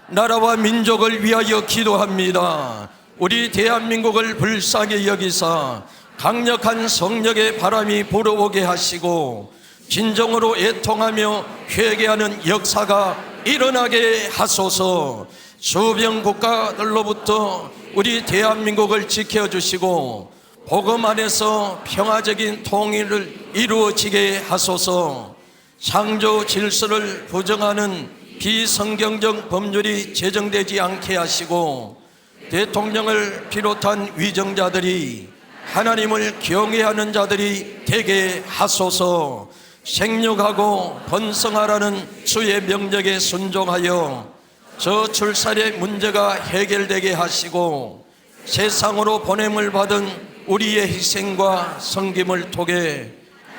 나라와 민족을 위하여 기도합니다. 우리 대한민국을 불쌍히 여기사 강력한 성령의 바람이 불어오게 하시고 진정으로 애통하며 회개하는 역사가 일어나게 하소서. 주변 국가들로부터 우리 대한민국을 지켜주시고 복음 안에서 평화적인 통일을 이루어지게 하소서. 창조 질서를 부정하는 비성경적 법률이 제정되지 않게 하시고 대통령을 비롯한 위정자들이 하나님을 경외하는 자들이 되게 하소서. 생육하고 번성하라는 주의 명령에 순종하여 저출산의 문제가 해결되게 하시고 세상으로 보냄을 받은 우리의 희생과 섬김을 통해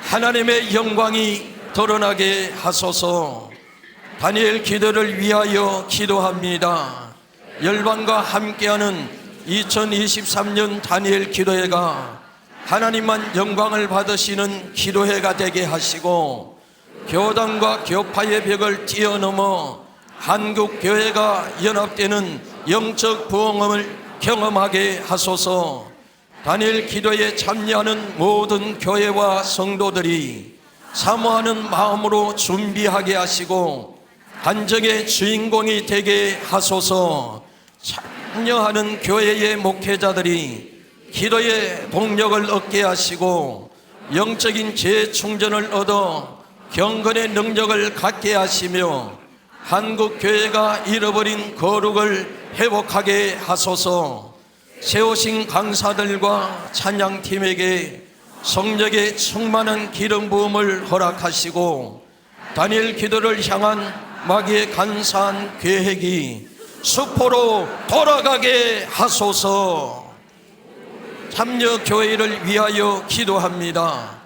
하나님의 영광이 드러나게 하소서. 다니엘 기도를 위하여 기도합니다. 열방과 함께하는 2023년 다니엘 기도회가 하나님만 영광을 받으시는 기도회가 되게 하시고 교단과 교파의 벽을 뛰어넘어 한국교회가 연합되는 영적 부흥을 경험하게 하소서. 다니엘 기도에 참여하는 모든 교회와 성도들이 사모하는 마음으로 준비하게 하시고 간증의 주인공이 되게 하소서. 참여하는 교회의 목회자들이 기도의 동력을 얻게 하시고 영적인 재충전을 얻어 경건의 능력을 갖게 하시며 한국교회가 잃어버린 거룩을 회복하게 하소서. 세우신 강사들과 찬양팀에게 성령의 충만한 기름 부음을 허락하시고 다니엘 기도를 향한 마귀의 간사한 계획이 수포로 돌아가게 하소서. 참여교회를 위하여 기도합니다.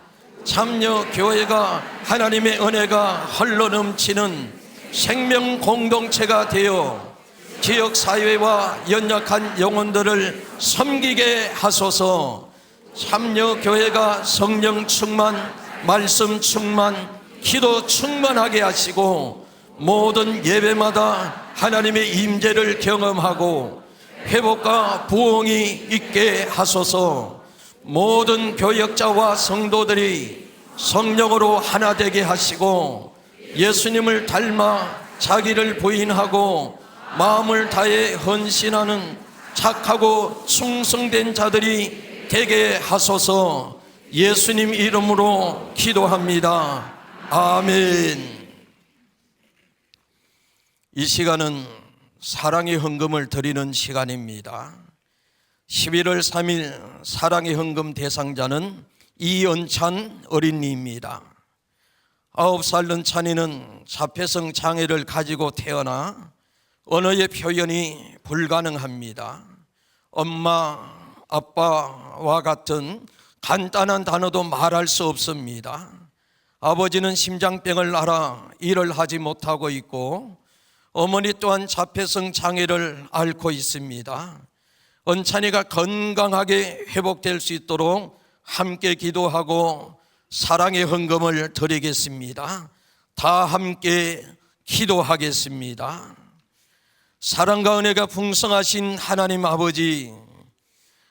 참여교회가 하나님의 은혜가 흘러넘치는 생명 공동체가 되어 지역사회와 연약한 영혼들을 섬기게 하소서. 참여교회가 성령 충만, 말씀 충만, 기도 충만하게 하시고 모든 예배마다 하나님의 임재를 경험하고 회복과 부흥이 있게 하소서. 모든 교역자와 성도들이 성령으로 하나 되게 하시고 예수님을 닮아 자기를 부인하고 마음을 다해 헌신하는 착하고 충성된 자들이 되게 하소서. 예수님 이름으로 기도합니다. 아멘. 이 시간은 사랑의 헌금을 드리는 시간입니다. 11월 3일 사랑의 헌금 대상자는 이은찬 어린이입니다. 9살 은찬이는 자폐성 장애를 가지고 태어나 언어의 표현이 불가능합니다. 엄마, 아빠와 같은 간단한 단어도 말할 수 없습니다. 아버지는 심장병을 앓아 일을 하지 못하고 있고 어머니 또한 자폐성 장애를 앓고 있습니다. 은찬이가 건강하게 회복될 수 있도록 함께 기도하고 사랑의 헌금을 드리겠습니다. 다 함께 기도하겠습니다. 사랑과 은혜가 풍성하신 하나님 아버지,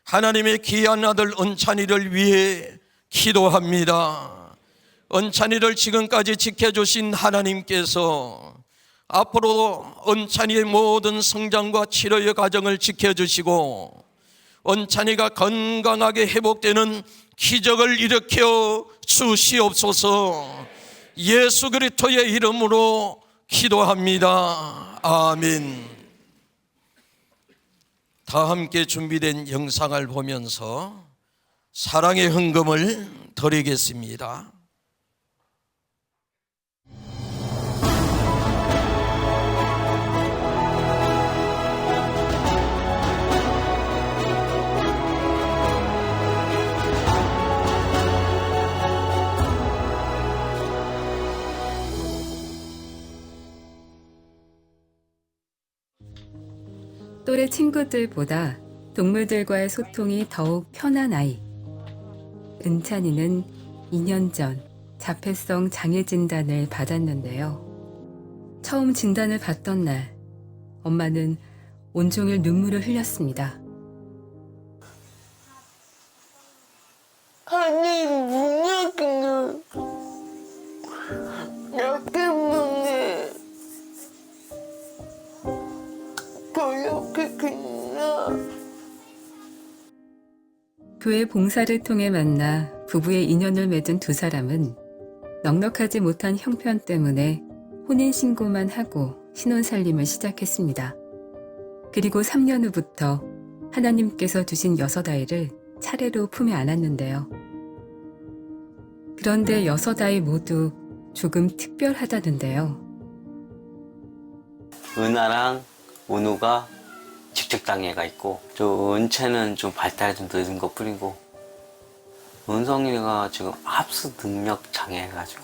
하나님의 귀한 아들 은찬이를 위해 기도합니다. 은찬이를 지금까지 지켜주신 하나님께서 앞으로 은찬이의 모든 성장과 치료의 과정을 지켜주시고 은찬이가 건강하게 회복되는 기적을 일으켜 주시옵소서. 예수 그리스도의 이름으로 기도합니다. 아멘. 다 함께 준비된 영상을 보면서 사랑의 헌금을 드리겠습니다. 또래 친구들보다 동물들과의 소통이 더욱 편한 아이. 은찬이는 2년 전 자폐성 장애 진단을 받았는데요. 처음 진단을 받던 날, 엄마는 온종일 눈물을 흘렸습니다. 아니 뭐냐고 나 때문에 그렇게 됐나. 교회 봉사를 통해 만나 부부의 인연을 맺은 두 사람은 넉넉하지 못한 형편 때문에 혼인신고만 하고 신혼살림을 시작했습니다. 그리고 3년 후부터 하나님께서 주신 6아이를 차례로 품에 안았는데요. 그런데 6아이 모두 조금 특별하다는데요. 은하랑 은우가 집적장애가 있고 저 은채는 좀 발달이 좀 늦은 것 뿐이고 은성이가 지금 합수 능력 장애해가지고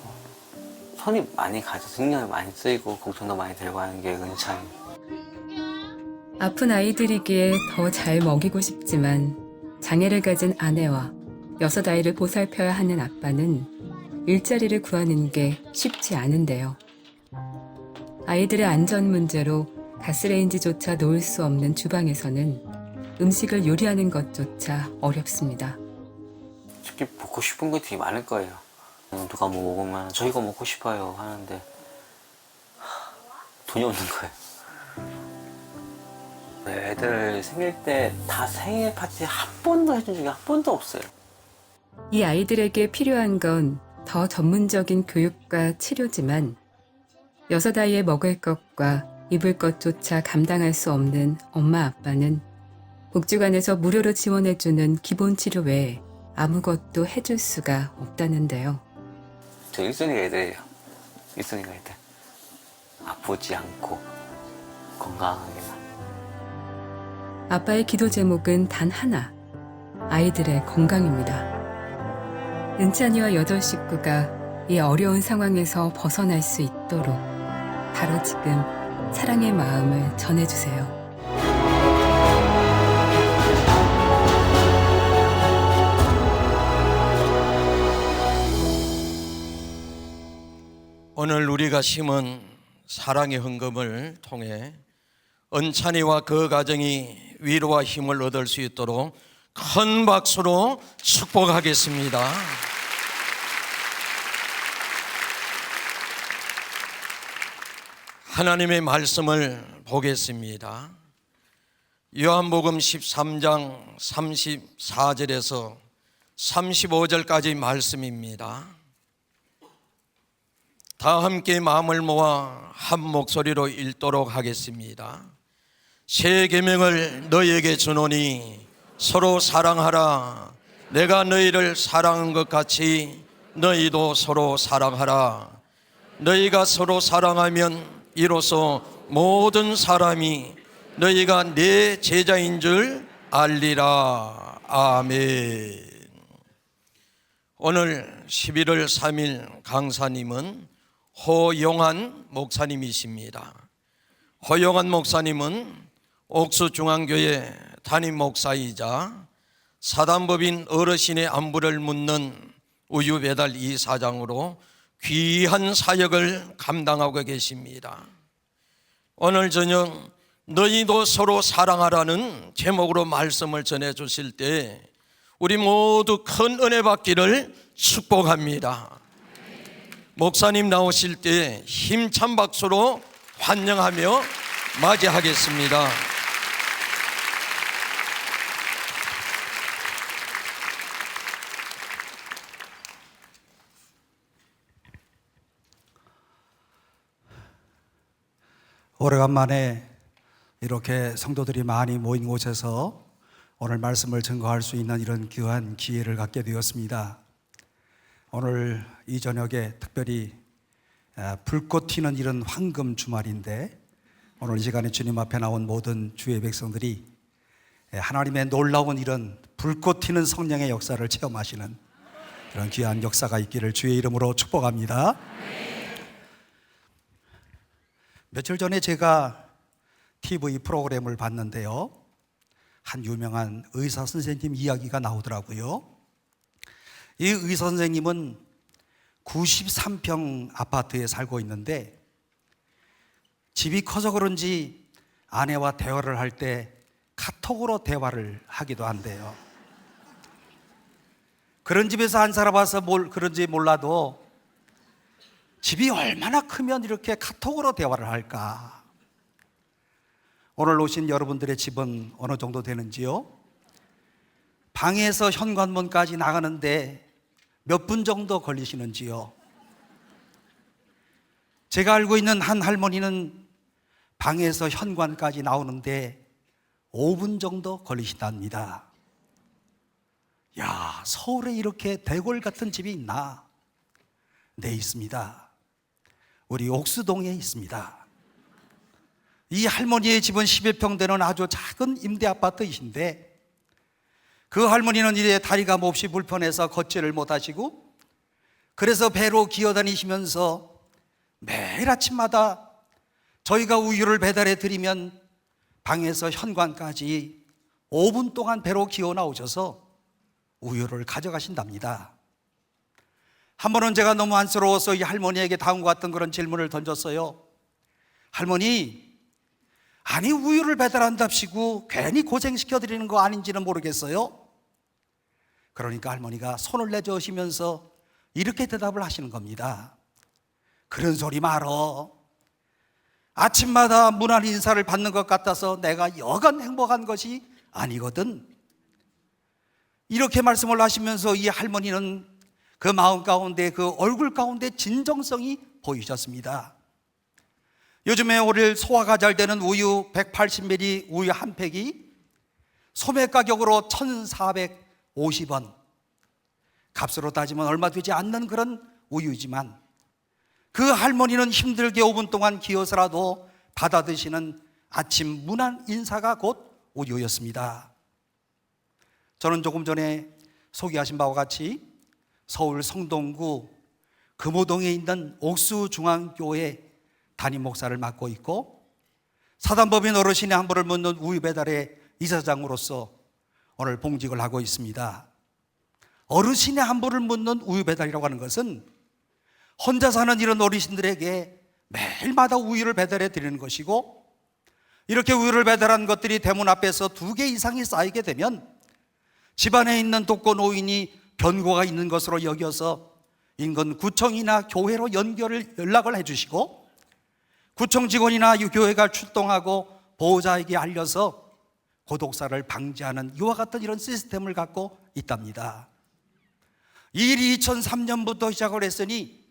손이 많이 가죠. 신경이 많이 쓰이고 걱정도 많이 되고 하는 게 은찬이. 아픈 아이들이기에 더 잘 먹이고 싶지만 장애를 가진 아내와 6아이를 보살펴야 하는 아빠는 일자리를 구하는 게 쉽지 않은데요. 아이들의 안전 문제로 가스레인지조차 놓을 수 없는 주방에서는 음식을 요리하는 것조차 어렵습니다. 솔직히 먹고 싶은 게 되게 많을 거예요. 누가 뭐 먹으면 저 이거 먹고 싶어요 하는데 돈이 없는 거예요. 애들 생일 때 다 생일 파티 한 번도 해준 적이 한 번도 없어요. 이 아이들에게 필요한 건 더 전문적인 교육과 치료지만 6아이의 먹을 것과 입을 것조차 감당할 수 없는 엄마 아빠는 복지관에서 무료로 지원해주는 기본 치료 외에 아무것도 해줄 수가 없다는데요. 저 1순위가 애들이에요. 1순위가 애들. 아프지 않고 건강하게만. 아빠의 기도 제목은 단 하나, 아이들의 건강입니다. 은찬이와 8 식구가 이 어려운 상황에서 벗어날 수 있도록 바로 지금 사랑의 마음을 전해주세요. 오늘 우리가 심은 사랑의 헌금을 통해 은찬이와 그 가정이 위로와 힘을 얻을 수 있도록 큰 박수로 축복하겠습니다. 하나님의 말씀을 보겠습니다. 요한복음 13장 34절에서 35절까지 말씀입니다. 다 함께 마음을 모아 한 목소리로 읽도록 하겠습니다. 새 계명을 너희에게 주노니 서로 사랑하라. 내가 너희를 사랑한 것 같이 너희도 서로 사랑하라. 너희가 서로 사랑하면 이로써 모든 사람이 너희가 내 제자인 줄 알리라. 아멘. 오늘 11월 3일 강사님은 호용한 목사님이십니다. 호용한 목사님은 옥수중앙교회 담임 목사이자 사단법인 어르신의 안부를 묻는 우유배달 이사장으로 귀한 사역을 감당하고 계십니다. 오늘 저녁 너희도 서로 사랑하라는 제목으로 말씀을 전해 주실 때 우리 모두 큰 은혜 받기를 축복합니다. 목사님 나오실 때 힘찬 박수로 환영하며 맞이하겠습니다. 오래간만에 이렇게 성도들이 많이 모인 곳에서 오늘 말씀을 증거할 수 있는 이런 귀한 기회를 갖게 되었습니다. 오늘 이 저녁에 특별히 불꽃 튀는 이런 황금 주말인데, 오늘 이 시간에 주님 앞에 나온 모든 주의 백성들이 하나님의 놀라운 이런 불꽃 튀는 성령의 역사를 체험하시는 그런 귀한 역사가 있기를 주의 이름으로 축복합니다. 며칠 전에 제가 TV 프로그램을 봤는데요, 한 유명한 의사 선생님 이야기가 나오더라고요. 이 의사 선생님은 93평 아파트에 살고 있는데, 집이 커서 그런지 아내와 대화를 할 때 카톡으로 대화를 하기도 한대요. 그런 집에서 안 살아봐서 그런지 몰라도 집이 얼마나 크면 이렇게 카톡으로 대화를 할까? 오늘 오신 여러분들의 집은 어느 정도 되는지요? 방에서 현관문까지 나가는데 몇 분 정도 걸리시는지요? 제가 알고 있는 한 할머니는 방에서 현관까지 나오는데 5분 정도 걸리신답니다. 야, 서울에 이렇게 대골 같은 집이 있나? 네, 있습니다. 우리 옥수동에 있습니다. 이 할머니의 집은 11평 되는 아주 작은 임대 아파트이신데, 그 할머니는 이제 다리가 몹시 불편해서 걷지를 못하시고, 그래서 배로 기어다니시면서 매일 아침마다 저희가 우유를 배달해 드리면 방에서 현관까지 5분 동안 배로 기어 나오셔서 우유를 가져가신답니다. 한 번은 제가 너무 안쓰러워서 이 할머니에게 다음과 같은 그런 질문을 던졌어요. 할머니, 아니 우유를 배달한답시고 괜히 고생시켜드리는 거 아닌지는 모르겠어요. 그러니까 할머니가 손을 내저으시면서 이렇게 대답을 하시는 겁니다. 그런 소리 말어. 아침마다 무난 인사를 받는 것 같아서 내가 여간 행복한 것이 아니거든. 이렇게 말씀을 하시면서 이 할머니는 그 마음 가운데, 그 얼굴 가운데 진정성이 보이셨습니다. 요즘에 오늘 소화가 잘 되는 우유 180ml 우유 한 팩이 소매 가격으로 1,450원, 값으로 따지면 얼마 되지 않는 그런 우유이지만, 그 할머니는 힘들게 5분 동안 기어서라도 받아 드시는 아침 무난 인사가 곧 우유였습니다. 저는 조금 전에 소개하신 바와 같이 서울 성동구 금호동에 있는 옥수중앙교회 담임 목사를 맡고 있고, 사단법인 어르신의 한부를 묻는 우유 배달의 이사장으로서 오늘 봉직을 하고 있습니다. 어르신의 한부를 묻는 우유 배달이라고 하는 것은 혼자 사는 이런 어르신들에게 매일마다 우유를 배달해 드리는 것이고, 이렇게 우유를 배달한 것들이 대문 앞에서 2개 이상이 쌓이게 되면 집안에 있는 독거노인이 변고가 있는 것으로 여겨서 인근 구청이나 교회로 연락을 해주시고, 구청 직원이나 교회가 출동하고 보호자에게 알려서 고독사를 방지하는 이와 같은 이런 시스템을 갖고 있답니다. 이 일이 2003년부터 시작을 했으니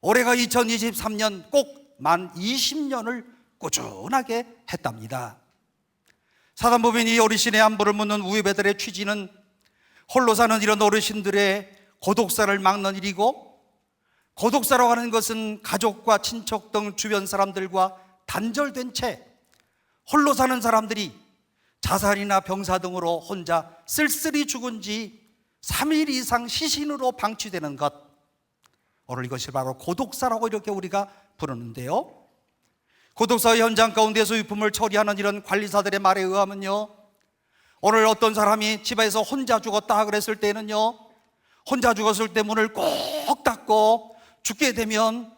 올해가 2023년 꼭 만 20년을 꾸준하게 했답니다. 사단법인이 어르신의 안부를 묻는 우유 배달의 취지는 홀로 사는 이런 어르신들의 고독사를 막는 일이고, 고독사라고 하는 것은 가족과 친척 등 주변 사람들과 단절된 채 홀로 사는 사람들이 자살이나 병사 등으로 혼자 쓸쓸히 죽은 지 3일 이상 시신으로 방치되는 것, 오늘 이것이 바로 고독사라고 이렇게 우리가 부르는데요, 고독사 현장 가운데서 유품을 처리하는 이런 관리사들의 말에 의하면요, 오늘 어떤 사람이 집에서 혼자 죽었다 그랬을 때는요, 혼자 죽었을 때 문을 꼭 닫고 죽게 되면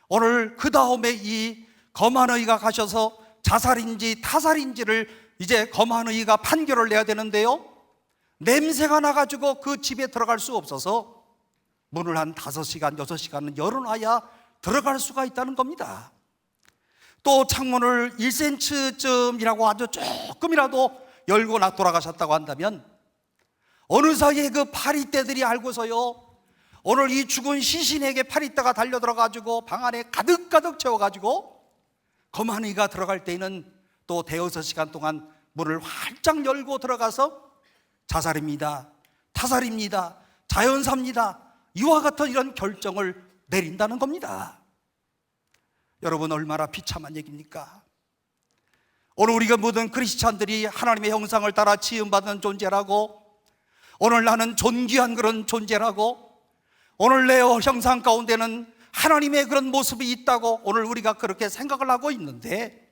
오늘 그 다음에 이 검안의가 가셔서 자살인지 타살인지를 이제 검안의가 판결을 내야 되는데요, 냄새가 나가지고 그 집에 들어갈 수 없어서 문을 한 5시간, 6시간은 열어놔야 들어갈 수가 있다는 겁니다. 또 창문을 1cm쯤이라고 아주 조금이라도 열고 돌아가셨다고 한다면 어느 사이에 그 파리떼들이 알고서요, 오늘 이 죽은 시신에게 파리떼가 달려들어가지고 방 안에 가득가득 채워가지고 거만이가 들어갈 때에는 또 대여섯 시간 동안 문을 활짝 열고 들어가서 자살입니다, 타살입니다, 자연사입니다, 이와 같은 이런 결정을 내린다는 겁니다. 여러분, 얼마나 비참한 얘기입니까? 오늘 우리가 모든 크리스찬들이 하나님의 형상을 따라 지음받은 존재라고, 오늘 나는 존귀한 그런 존재라고, 오늘 내 형상 가운데는 하나님의 그런 모습이 있다고 오늘 우리가 그렇게 생각을 하고 있는데,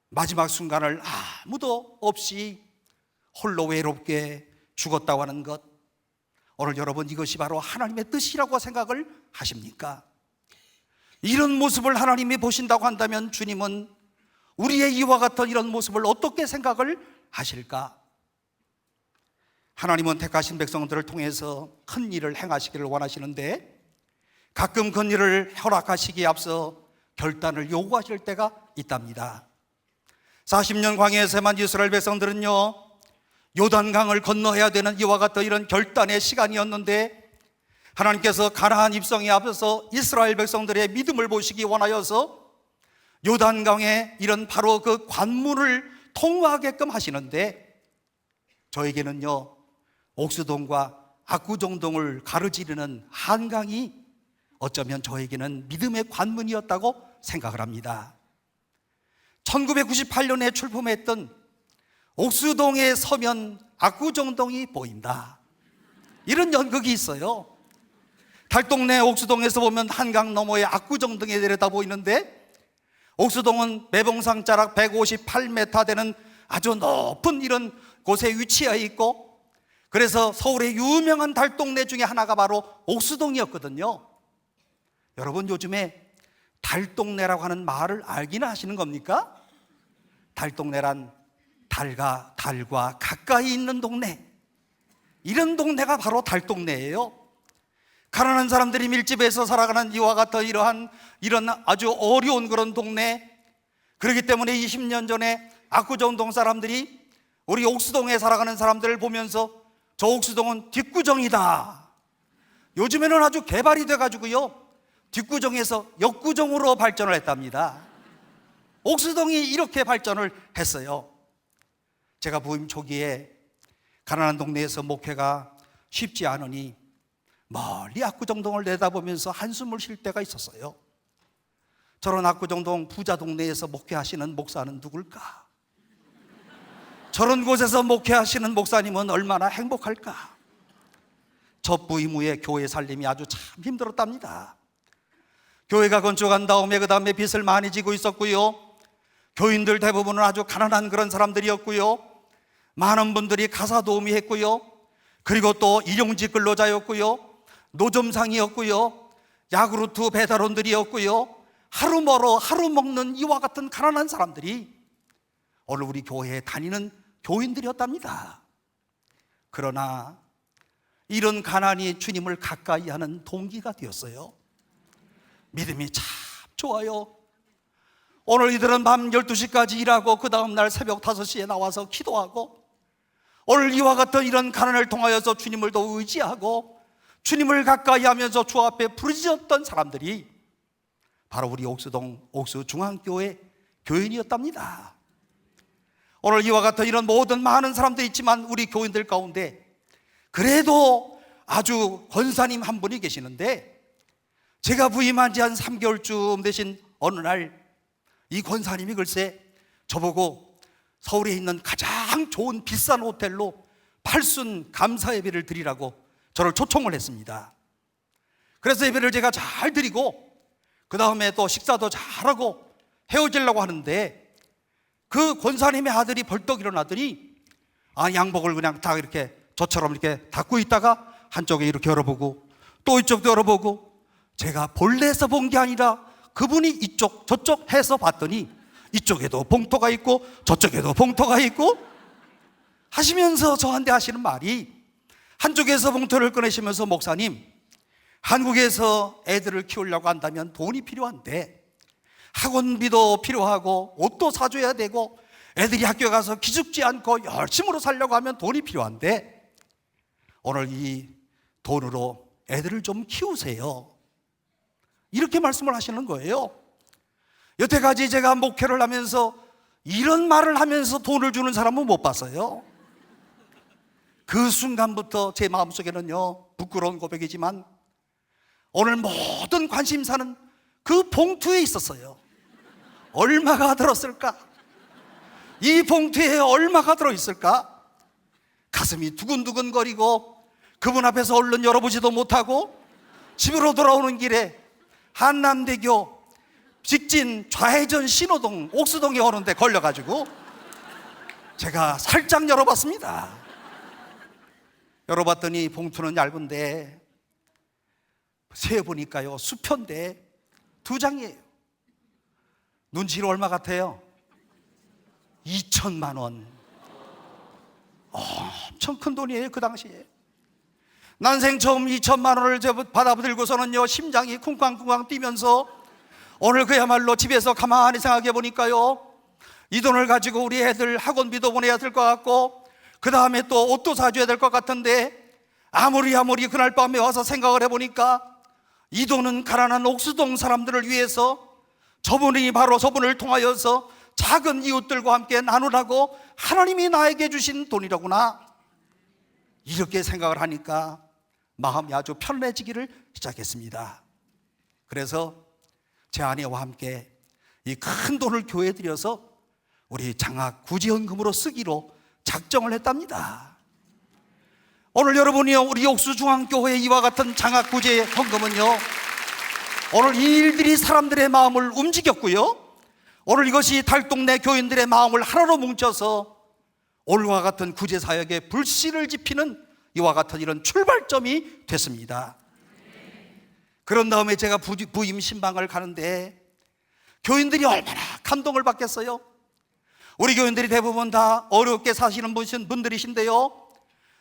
마지막 순간을 아무도 없이 홀로 외롭게 죽었다고 하는 것, 오늘 여러분, 이것이 바로 하나님의 뜻이라고 생각을 하십니까? 이런 모습을 하나님이 보신다고 한다면 주님은 우리의 이와 같은 이런 모습을 어떻게 생각을 하실까? 하나님은 택하신 백성들을 통해서 큰 일을 행하시기를 원하시는데, 가끔 큰 일을 허락하시기에 앞서 결단을 요구하실 때가 있답니다. 40년 광야에서만 이스라엘 백성들은요, 요단강을 건너야 되는 이와 같은 이런 결단의 시간이었는데, 하나님께서 가나안 입성에 앞서서 이스라엘 백성들의 믿음을 보시기 원하여서 요단강에 이런 바로 그 관문을 통과하게끔 하시는데, 저에게는요, 옥수동과 압구정동을 가로지르는 한강이 어쩌면 저에게는 믿음의 관문이었다고 생각을 합니다. 1998년에 출품했던 옥수동에 서면 압구정동이 보인다, 이런 연극이 있어요. 달동네 옥수동에서 보면 한강 너머의 압구정동에 내려다 보이는데, 옥수동은 매봉산 자락 158m 되는 아주 높은 이런 곳에 위치해 있고, 그래서 서울의 유명한 달동네 중에 하나가 바로 옥수동이었거든요. 여러분, 요즘에 달동네라고 하는 말을 알기는 하시는 겁니까? 달동네란 달과 가까이 있는 동네, 이런 동네가 바로 달동네예요. 가난한 사람들이 밀집해서 살아가는 이와 같은 이런 아주 어려운 그런 동네, 그렇기 때문에 20년 전에 압구정동 사람들이 우리 옥수동에 살아가는 사람들을 보면서 저 옥수동은 뒷구정이다, 요즘에는 아주 개발이 돼가지고요, 뒷구정에서 역구정으로 발전을 했답니다. 옥수동이 이렇게 발전을 했어요. 제가 부임 초기에 가난한 동네에서 목회가 쉽지 않으니 멀리 압구정동을 내다보면서 한숨을 쉴 때가 있었어요. 저런 압구정동 부자 동네에서 목회하시는 목사는 누굴까? 저런 곳에서 목회하시는 목사님은 얼마나 행복할까? 첫 부임 후에 교회 살림이 아주 참 힘들었답니다. 교회가 건축한 다음에 그 다음에 빚을 많이 지고 있었고요, 교인들 대부분은 아주 가난한 그런 사람들이었고요, 많은 분들이 가사 도우미 했고요, 그리고 또 일용직 근로자였고요, 노점상이었고요, 야구르트 배달원들이었고요, 하루 멀어 하루 먹는 이와 같은 가난한 사람들이 오늘 우리 교회에 다니는 교인들이었답니다. 그러나 이런 가난이 주님을 가까이 하는 동기가 되었어요. 믿음이 참 좋아요. 오늘 이들은 밤 12시까지 일하고 그 다음날 새벽 5시에 나와서 기도하고, 오늘 이와 같은 이런 가난을 통하여서 주님을 더 의지하고 주님을 가까이 하면서 주 앞에 부르짖었던 사람들이 바로 우리 옥수동 옥수중앙교회 교인이었답니다. 오늘 이와 같은 이런 모든 많은 사람들이 있지만 우리 교인들 가운데 그래도 아주 권사님 한 분이 계시는데, 제가 부임한 지 한 3개월쯤 되신 어느 날 이 권사님이 글쎄 저보고 서울에 있는 가장 좋은 비싼 호텔로 팔순 감사 예배를 드리라고 저를 초청을 했습니다. 그래서 예배를 제가 잘 드리고 그 다음에 또 식사도 잘하고 헤어지려고 하는데, 그 권사님의 아들이 벌떡 일어나더니 양복을 그냥 다 이렇게 저처럼 이렇게 닫고 있다가 한쪽에 이렇게 열어보고 또 이쪽도 열어보고, 제가 본래에서 본 게 아니라 그분이 이쪽 저쪽 해서 봤더니 이쪽에도 봉투가 있고 저쪽에도 봉투가 있고 하시면서 저한테 하시는 말이, 한쪽에서 봉투를 꺼내시면서 목사님, 한국에서 애들을 키우려고 한다면 돈이 필요한데 학원비도 필요하고 옷도 사줘야 되고 애들이 학교 가서 기죽지 않고 열심으로 살려고 하면 돈이 필요한데 오늘 이 돈으로 애들을 좀 키우세요. 이렇게 말씀을 하시는 거예요. 여태까지 제가 목회를 하면서 이런 말을 하면서 돈을 주는 사람은 못 봤어요. 그 순간부터 제 마음속에는요, 부끄러운 고백이지만 오늘 모든 관심사는 그 봉투에 있었어요. 얼마가 들었을까? 이 봉투에 얼마가 들어있을까? 가슴이 두근두근거리고 그분 앞에서 얼른 열어보지도 못하고 집으로 돌아오는 길에 한남대교 직진 좌회전 신호동 옥수동에 오는데 걸려가지고 제가 살짝 열어봤습니다. 열어봤더니 봉투는 얇은데 세어보니까요 수표인데 2장이에요. 눈치로 얼마 같아요? 2천만 원. 엄청 큰 돈이에요 그 당시에. 난생 처음 2천만 원을 받아들고서는요 심장이 쿵쾅쿵쾅 뛰면서 오늘 그야말로 집에서 가만히 생각해 보니까요 이 돈을 가지고 우리 애들 학원비도 보내야 될 것 같고 그 다음에 또 옷도 사줘야 될 것 같은데 아무리 그날 밤에 와서 생각을 해보니까 이 돈은 가난한 옥수동 사람들을 위해서 저분이 바로 저분을 통하여서 작은 이웃들과 함께 나누라고 하나님이 나에게 주신 돈이라구나. 이렇게 생각을 하니까 마음이 아주 편해지기를 시작했습니다. 그래서 제 아내와 함께 이 큰 돈을 교회에 드려서 우리 장학 구제헌금으로 쓰기로 작정을 했답니다. 오늘 여러분이요 우리 옥수중앙교회 이와 같은 장학 구제헌금은요 오늘 이 일들이 사람들의 마음을 움직였고요 오늘 이것이 달동네 교인들의 마음을 하나로 뭉쳐서 오늘과 같은 구제사역에 불씨를 지피는 이와 같은 이런 출발점이 됐습니다. 그런 다음에 제가 부임 신방을 가는데 교인들이 얼마나 감동을 받겠어요. 우리 교인들이 대부분 다 어렵게 사시는 분들이신데요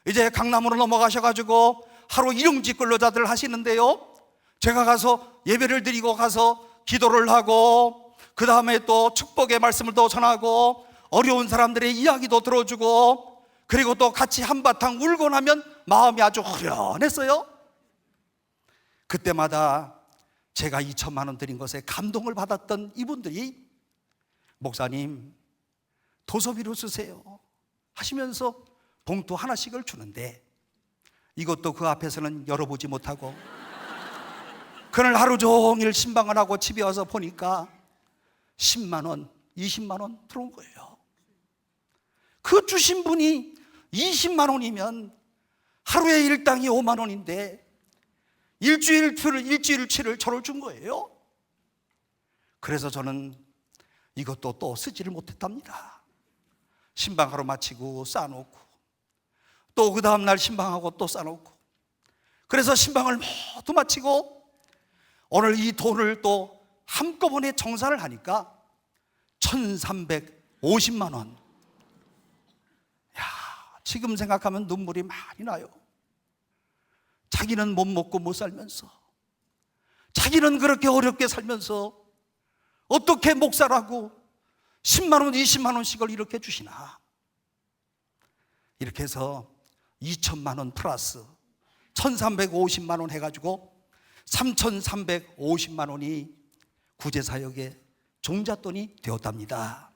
이제 강남으로 넘어가셔가지고 하루 일용직 근로자들 하시는데요 제가 가서 예배를 드리고 가서 기도를 하고 그 다음에 또 축복의 말씀을 또 전하고 어려운 사람들의 이야기도 들어주고 그리고 또 같이 한바탕 울고 나면 마음이 아주 후련했어요. 그때마다 제가 2천만 원 드린 것에 감동을 받았던 이분들이 목사님 도서비로 쓰세요 하시면서 봉투 하나씩을 주는데 이것도 그 앞에서는 열어보지 못하고 그날 하루 종일 신방을 하고 집에 와서 보니까 10만 원, 20만 원 들어온 거예요. 그 주신 분이 20만 원이면 하루에 일당이 5만 원인데 일주일치를 저를 준 거예요. 그래서 저는 이것도 또 쓰지를 못했답니다. 신방하러 마치고 쌓아놓고 또 그 다음날 신방하고 또 쌓아놓고 그래서 신방을 모두 마치고 오늘 이 돈을 또 한꺼번에 정산을 하니까 1,350만 원. 야, 지금 생각하면 눈물이 많이 나요. 자기는 못 먹고 못 살면서 자기는 그렇게 어렵게 살면서 어떻게 목사라고 10만 원, 20만 원씩을 이렇게 주시나. 이렇게 해서 2천만 원 플러스 1,350만 원 해가지고 3,350만 원이 구제사역의 종잣돈이 되었답니다.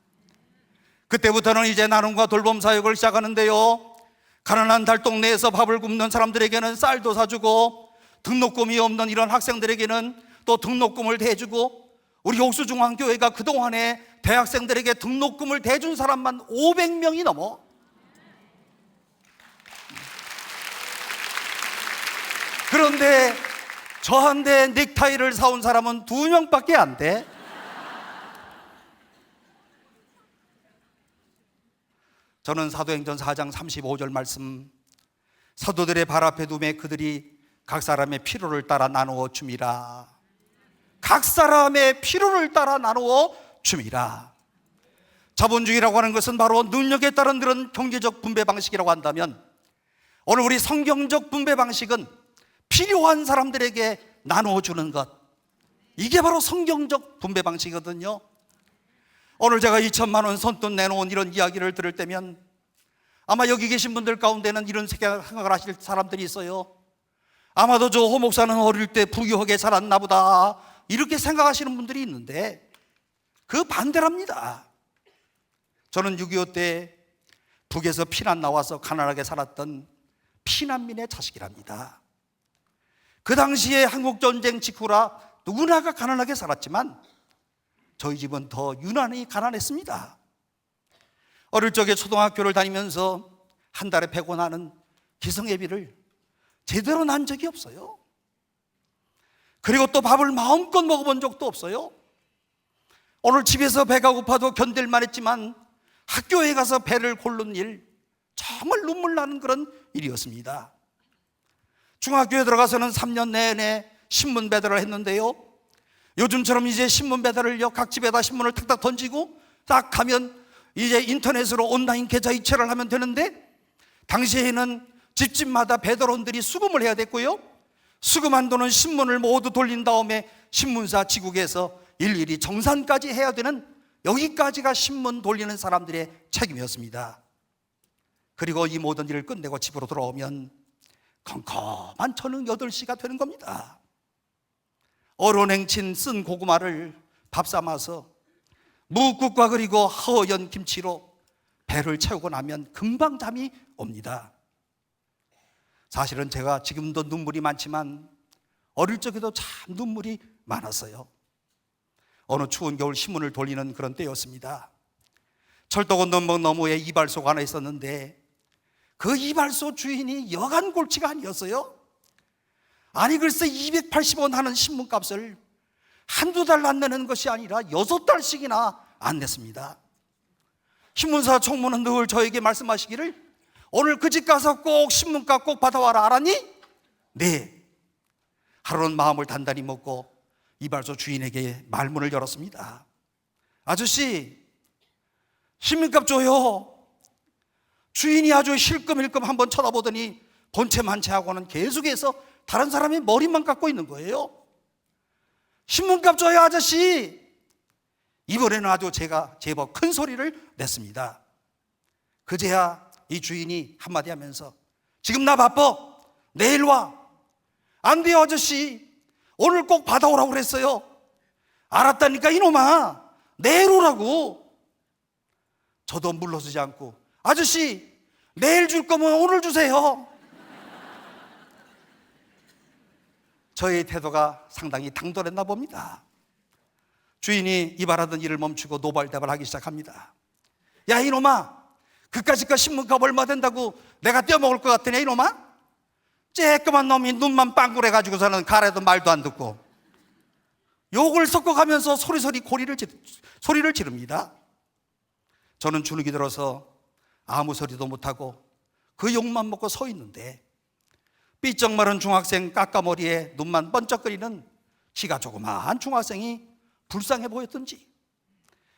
그때부터는 이제 나눔과 돌봄 사역을 시작하는데요 가난한 달동네에서 밥을 굶는 사람들에게는 쌀도 사주고 등록금이 없는 이런 학생들에게는 또 등록금을 대주고 우리 옥수중앙교회가 그동안에 대학생들에게 등록금을 대준 사람만 500명이 넘어. 그런데 저한테 넥타이를 사온 사람은 2명밖에 안 돼. 저는 사도행전 4장 35절 말씀 사도들의 발 앞에 두매 그들이 각 사람의 필요를 따라 나누어 줌이라. 각 사람의 필요를 따라 나누어 줌이라. 자본주의라고 하는 것은 바로 능력에 따른 그런 경제적 분배 방식이라고 한다면 오늘 우리 성경적 분배 방식은 필요한 사람들에게 나눠주는 것, 이게 바로 성경적 분배 방식이거든요. 오늘 제가 2천만 원 선뜻 내놓은 이런 이야기를 들을 때면 아마 여기 계신 분들 가운데는 이런 생각을 하실 사람들이 있어요. 아마도 저 호 목사는 어릴 때 부유하게 자랐나 보다, 이렇게 생각하시는 분들이 있는데 그 반대랍니다. 저는 6.25 때 북에서 피난 나와서 가난하게 살았던 피난민의 자식이랍니다. 그 당시에 한국전쟁 직후라 누구나가 가난하게 살았지만 저희 집은 더 유난히 가난했습니다. 어릴 적에 초등학교를 다니면서 한 달에 100원 하는 기성예비를 제대로 난 적이 없어요. 그리고 또 밥을 마음껏 먹어본 적도 없어요. 오늘 집에서 배가 고파도 견딜만 했지만 학교에 가서 배를 고른 일, 정말 눈물 나는 그런 일이었습니다. 중학교에 들어가서는 3년 내내 신문 배달을 했는데요, 요즘처럼 이제 신문 배달을요, 각 집에다 신문을 탁탁 던지고 딱 가면 이제 인터넷으로 온라인 계좌 이체를 하면 되는데, 당시에는 집집마다 배달원들이 수금을 해야 됐고요, 수금한 돈은 신문을 모두 돌린 다음에 신문사 지국에서 일일이 정산까지 해야 되는, 여기까지가 신문 돌리는 사람들의 책임이었습니다. 그리고 이 모든 일을 끝내고 집으로 돌아오면 컴컴한 저녁 8시가 되는 겁니다. 얼어냉친 쓴 고구마를 밥 삼아서 묵국과 그리고 허연 김치로 배를 채우고 나면 금방 잠이 옵니다. 사실은 제가 지금도 눈물이 많지만 어릴 적에도 참 눈물이 많았어요. 어느 추운 겨울 신문을 돌리는 그런 때였습니다. 철도 건너목 너머에 이발소가 하나 있었는데 그 이발소 주인이 여간 골치가 아니었어요. 아니 글쎄 280원 하는 신문값을 한두 달 안 내는 것이 아니라 6달씩이나 안 냈습니다. 신문사 총무는 늘 저에게 말씀하시기를, 오늘 그 집 가서 꼭 신문값 꼭 받아와라, 알았니? 네. 하루는 마음을 단단히 먹고 이발소 주인에게 말문을 열었습니다. 아저씨, 신문값 줘요. 주인이 아주 힐끔힐끔 한번 쳐다보더니 본체만체하고는 계속해서 다른 사람이 머리만 깎고 있는 거예요. 신문값 줘요, 아저씨. 이번에는 아주 제가 제법 큰 소리를 냈습니다. 그제야 이 주인이 한마디 하면서, 지금 나 바빠, 내일 와. 안 돼요, 아저씨. 오늘 꼭 받아오라고 그랬어요. 알았다니까 이놈아, 내일 오라고. 저도 물러서지 않고, 아저씨 내일 줄 거면 오늘 주세요. 저의 태도가 상당히 당돌했나 봅니다. 주인이 이발하던 일을 멈추고 노발대발하기 시작합니다. 야 이놈아, 그까짓 거 신문값 얼마 된다고 내가 떼어먹을 것 같으냐 이놈아? 쬐끄만 놈이 눈만 빵꾸래가지고서는 가래도 말도 안 듣고, 욕을 섞어가면서 소리를 지릅니다. 저는 주눅이 들어서 아무 소리도 못하고 그 욕만 먹고 서 있는데, 삐쩍 마른 중학생 까까머리에 눈만 번쩍거리는 키가 조그마한 중학생이 불쌍해 보였던지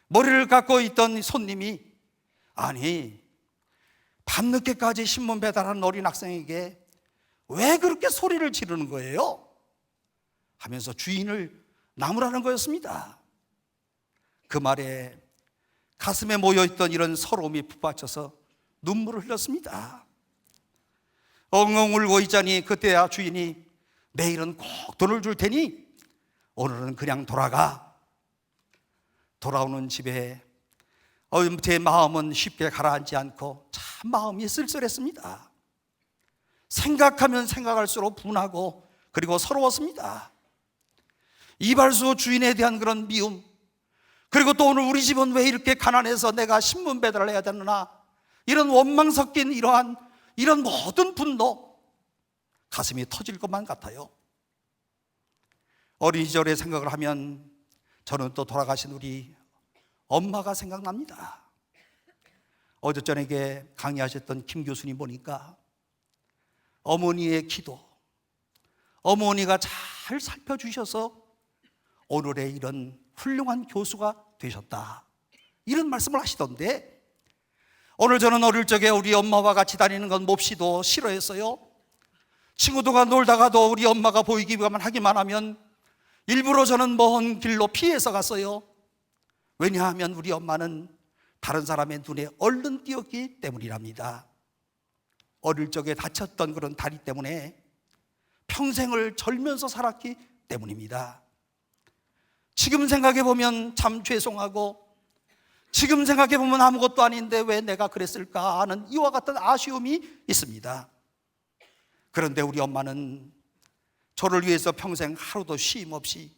머리를 깎고 있던 손님이, 아니 밤늦게까지 신문 배달하는 어린 학생에게 왜 그렇게 소리를 지르는 거예요? 하면서 주인을 나무라는 거였습니다. 그 말에 가슴에 모여있던 이런 서러움이 북받쳐서 눈물을 흘렸습니다. 엉엉 울고 있자니 그때야 주인이, 내일은 꼭 돈을 줄 테니 오늘은 그냥 돌아가. 돌아오는 집에 제 마음은 쉽게 가라앉지 않고 참 마음이 쓸쓸했습니다. 생각하면 생각할수록 분하고 그리고 서러웠습니다. 이발소 주인에 대한 그런 미움, 그리고 또 오늘 우리 집은 왜 이렇게 가난해서 내가 신문 배달을 해야 되느냐, 이런 원망 섞인 이런 모든 분노, 가슴이 터질 것만 같아요. 어린 시절의 생각을 하면 저는 또 돌아가신 우리 엄마가 생각납니다. 어제 저녁에 강의하셨던 김 교수님 보니까 어머니의 기도, 어머니가 잘 살펴주셔서 오늘의 이런 훌륭한 교수가 되셨다, 이런 말씀을 하시던데, 오늘 저는 어릴 적에 우리 엄마와 같이 다니는 건 몹시도 싫어했어요. 친구들과 놀다가도 우리 엄마가 보이기만 하기만 하면 일부러 저는 먼 길로 피해서 갔어요. 왜냐하면 우리 엄마는 다른 사람의 눈에 얼른 띄었기 때문이랍니다. 어릴 적에 다쳤던 그런 다리 때문에 평생을 절면서 살았기 때문입니다. 지금 생각해보면 참 죄송하고, 지금 생각해보면 아무것도 아닌데 왜 내가 그랬을까 하는 이와 같은 아쉬움이 있습니다. 그런데 우리 엄마는 저를 위해서 평생 하루도 쉼 없이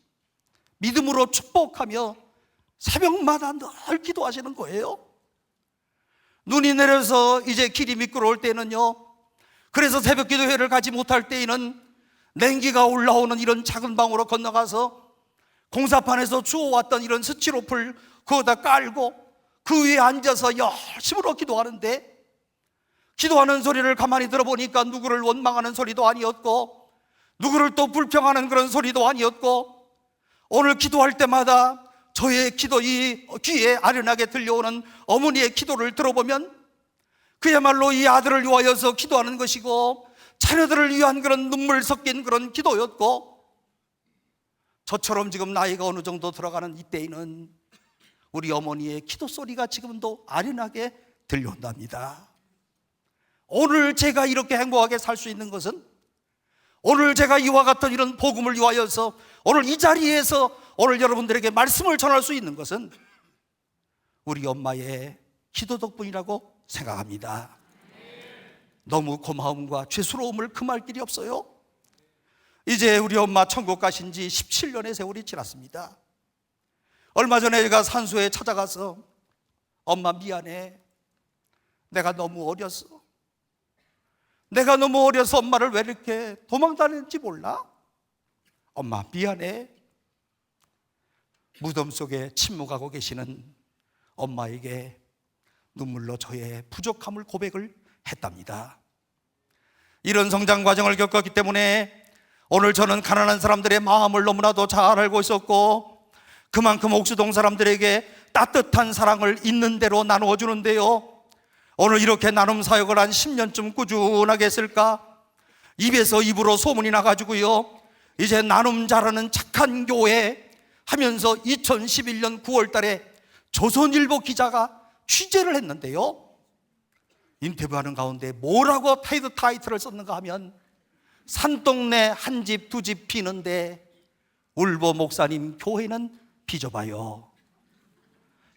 믿음으로 축복하며 새벽마다 늘 기도하시는 거예요. 눈이 내려서 이제 길이 미끄러울 때는요, 그래서 새벽 기도회를 가지 못할 때에는 냉기가 올라오는 이런 작은 방으로 건너가서 공사판에서 주워왔던 이런 스티로폼을 그거다 깔고 그 위에 앉아서 열심으로 기도하는데, 기도하는 소리를 가만히 들어보니까 누구를 원망하는 소리도 아니었고 누구를 또 불평하는 그런 소리도 아니었고, 오늘 기도할 때마다 저의 기도 이 귀에 아련하게 들려오는 어머니의 기도를 들어보면 그야말로 이 아들을 위하여서 기도하는 것이고 자녀들을 위한 그런 눈물 섞인 그런 기도였고, 저처럼 지금 나이가 어느 정도 들어가는 이때에는 우리 어머니의 기도 소리가 지금도 아련하게 들려온답니다. 오늘 제가 이렇게 행복하게 살 수 있는 것은, 오늘 제가 이와 같은 이런 복음을 위하여서 오늘 이 자리에서 오늘 여러분들에게 말씀을 전할 수 있는 것은 우리 엄마의 기도 덕분이라고 생각합니다. 너무 고마움과 죄스러움을 금할 길이 없어요. 이제 우리 엄마 천국 가신 지 17년의 세월이 지났습니다. 얼마 전에 제가 산소에 찾아가서 엄마 미안해, 내가 너무 어렸어, 내가 너무 어려서 엄마를 왜 이렇게 도망다녔는지 몰라, 엄마 미안해. 무덤 속에 침묵하고 계시는 엄마에게 눈물로 저의 부족함을 고백을 했답니다. 이런 성장 과정을 겪었기 때문에 오늘 저는 가난한 사람들의 마음을 너무나도 잘 알고 있었고, 그만큼 옥수동 사람들에게 따뜻한 사랑을 있는 대로 나누어 주는데요, 오늘 이렇게 나눔 사역을 한 10년쯤 꾸준하게 했을까, 입에서 입으로 소문이 나가지고요, 이제 나눔 잘하는 착한 교회 하면서 2011년 9월 달에 조선일보 기자가 취재를 했는데요, 인터뷰하는 가운데 뭐라고 타이틀을 썼는가 하면, 산동네 한 집 두 집 피는데 울보 목사님 교회는 빚어봐요.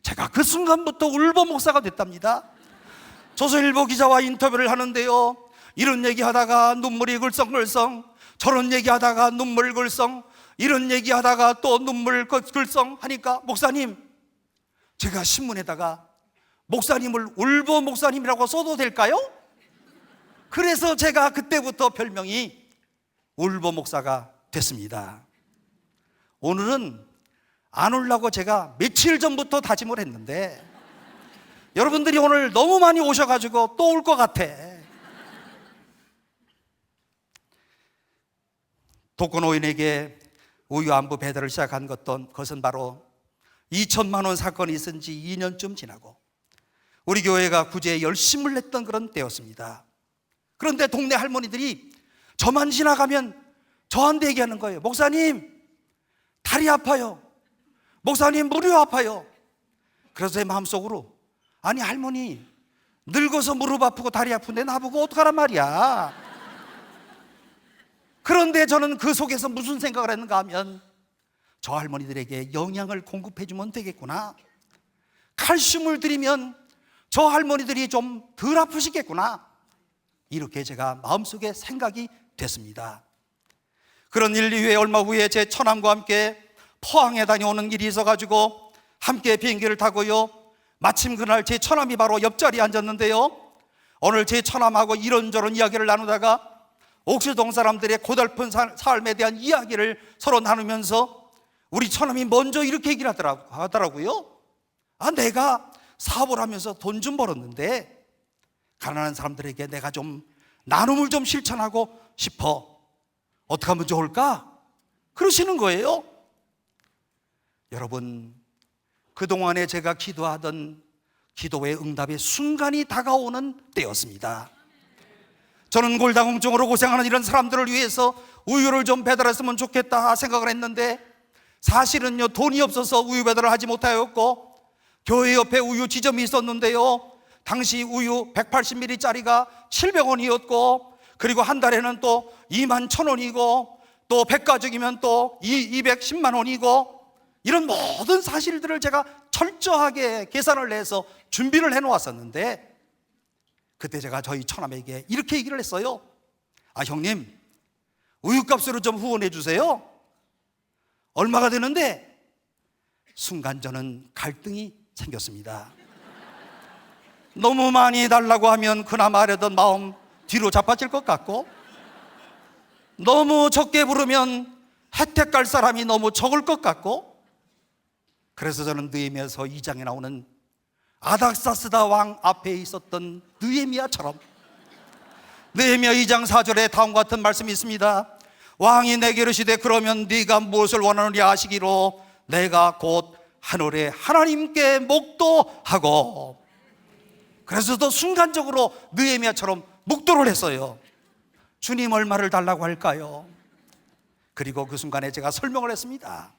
제가 그 순간부터 울보 목사가 됐답니다. 조선일보 기자와 인터뷰를 하는데요, 이런 얘기하다가 눈물이 글썽글썽, 저런 얘기하다가 눈물 글썽, 이런 얘기하다가 또 눈물 글썽 하니까, 목사님, 제가 신문에다가 목사님을 울보 목사님이라고 써도 될까요? 그래서 제가 그때부터 별명이 울보 목사가 됐습니다. 오늘은 안 오려고 제가 며칠 전부터 다짐을 했는데 여러분들이 오늘 너무 많이 오셔가지고 또 올 것 같아. 독거노인에게 우유 안부 배달을 시작한 것은 바로 2천만 원 사건이 있은 지 2년쯤 지나고 우리 교회가 구제에 열심을 냈던 그런 때였습니다. 그런데 동네 할머니들이 저만 지나가면 저한테 얘기하는 거예요. 목사님, 다리 아파요. 목사님, 무릎 아파요. 그래서 제 마음속으로, 아니 할머니, 늙어서 무릎 아프고 다리 아픈데 나보고 어떡하란 말이야. 그런데 저는 그 속에서 무슨 생각을 했는가 하면, 저 할머니들에게 영양을 공급해 주면 되겠구나, 칼슘을 드리면 저 할머니들이 좀 덜 아프시겠구나, 이렇게 제가 마음속에 생각이 됐습니다. 그런 일 이후에 얼마 후에 제 처남과 함께 포항에 다녀오는 일이 있어가지고 함께 비행기를 타고요, 마침 그날 제 처남이 바로 옆자리에 앉았는데요, 오늘 제 처남하고 이런저런 이야기를 나누다가 옥수동 사람들의 고달픈 삶에 대한 이야기를 서로 나누면서 우리 처남이 먼저 이렇게 얘기를 하더라고요. 아, 내가 사업을 하면서 돈 좀 벌었는데 가난한 사람들에게 내가 좀 나눔을 좀 실천하고 싶어. 어떻게 하면 좋을까? 그러시는 거예요. 여러분, 그동안에 제가 기도하던 기도의 응답의 순간이 다가오는 때였습니다. 저는 골다공증으로 고생하는 이런 사람들을 위해서 우유를 좀 배달했으면 좋겠다 생각을 했는데, 사실은요, 돈이 없어서 우유 배달을 하지 못하였고, 교회 옆에 우유 지점이 있었는데요, 당시 우유 180ml짜리가 700원이었고, 그리고 한 달에는 또 21,000원이고, 또 100가족이면 또 210만 원이고, 이런 모든 사실들을 제가 철저하게 계산을 해서 준비를 해놓았었는데, 그때 제가 저희 처남에게 이렇게 얘기를 했어요. 아, 형님, 우유값으로 좀 후원해 주세요. 얼마가 되는데? 순간 저는 갈등이 생겼습니다. 너무 많이 달라고 하면 그나마 하려던 마음 뒤로 자빠질 것 같고, 너무 적게 부르면 혜택 갈 사람이 너무 적을 것 같고, 그래서 저는 느헤미야서 2장에 나오는 아닥사스다 왕 앞에 있었던 느헤미야처럼, 느헤미야 2장 4절에 다음과 같은 말씀이 있습니다. 왕이 내게 이르시되 그러면 네가 무엇을 원하느냐 하시기로 내가 곧 하늘의 하나님께 목도하고. 그래서 또 순간적으로 느헤미야처럼 묵도를 했어요. 주님, 얼마를 달라고 할까요? 그리고 그 순간에 제가 설명을 했습니다.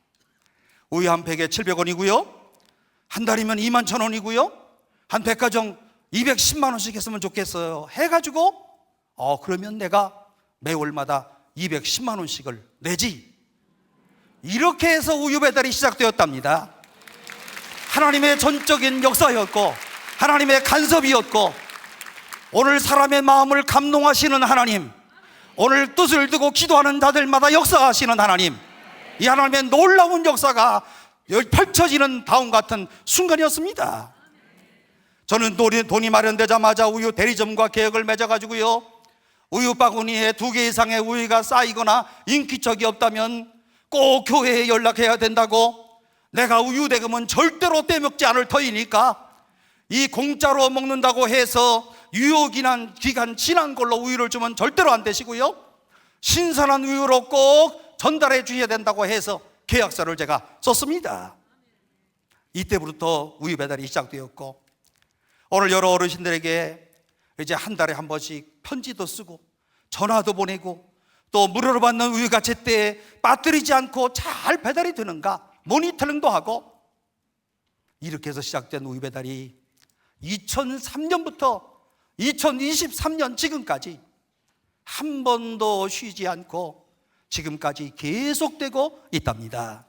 우유 한 팩에 700원이고요, 한 달이면 21,000원이고요, 한 100가정 210만 원씩 했으면 좋겠어요 해가지고, 그러면 내가 매월마다 210만 원씩을 내지. 이렇게 해서 우유 배달이 시작되었답니다. 하나님의 전적인 역사였고, 하나님의 간섭이었고, 오늘 사람의 마음을 감동하시는 하나님, 오늘 뜻을 두고 기도하는 자들마다 역사하시는 하나님, 이 하나님의 놀라운 역사가 펼쳐지는 다음 같은 순간이었습니다. 저는 돈이 마련되자마자 우유 대리점과 계약을 맺어가지고요, 우유 바구니에 2개 이상의 우유가 쌓이거나 인기척이 없다면 꼭 교회에 연락해야 된다고, 내가 우유 대금은 절대로 떼먹지 않을 터이니까 이 공짜로 먹는다고 해서 유효기간 지난 걸로 우유를 주면 절대로 안 되시고요, 신선한 우유로 꼭 전달해 주셔야 된다고 해서 계약서를 제가 썼습니다. 이때부터 우유 배달이 시작되었고, 오늘 여러 어르신들에게 이제 한 달에 한 번씩 편지도 쓰고 전화도 보내고, 또 무료로 받는 우유가 제때 빠뜨리지 않고 잘 배달이 되는가 모니터링도 하고, 이렇게 해서 시작된 우유 배달이 2003년부터 2023년 지금까지 한 번도 쉬지 않고 지금까지 계속되고 있답니다.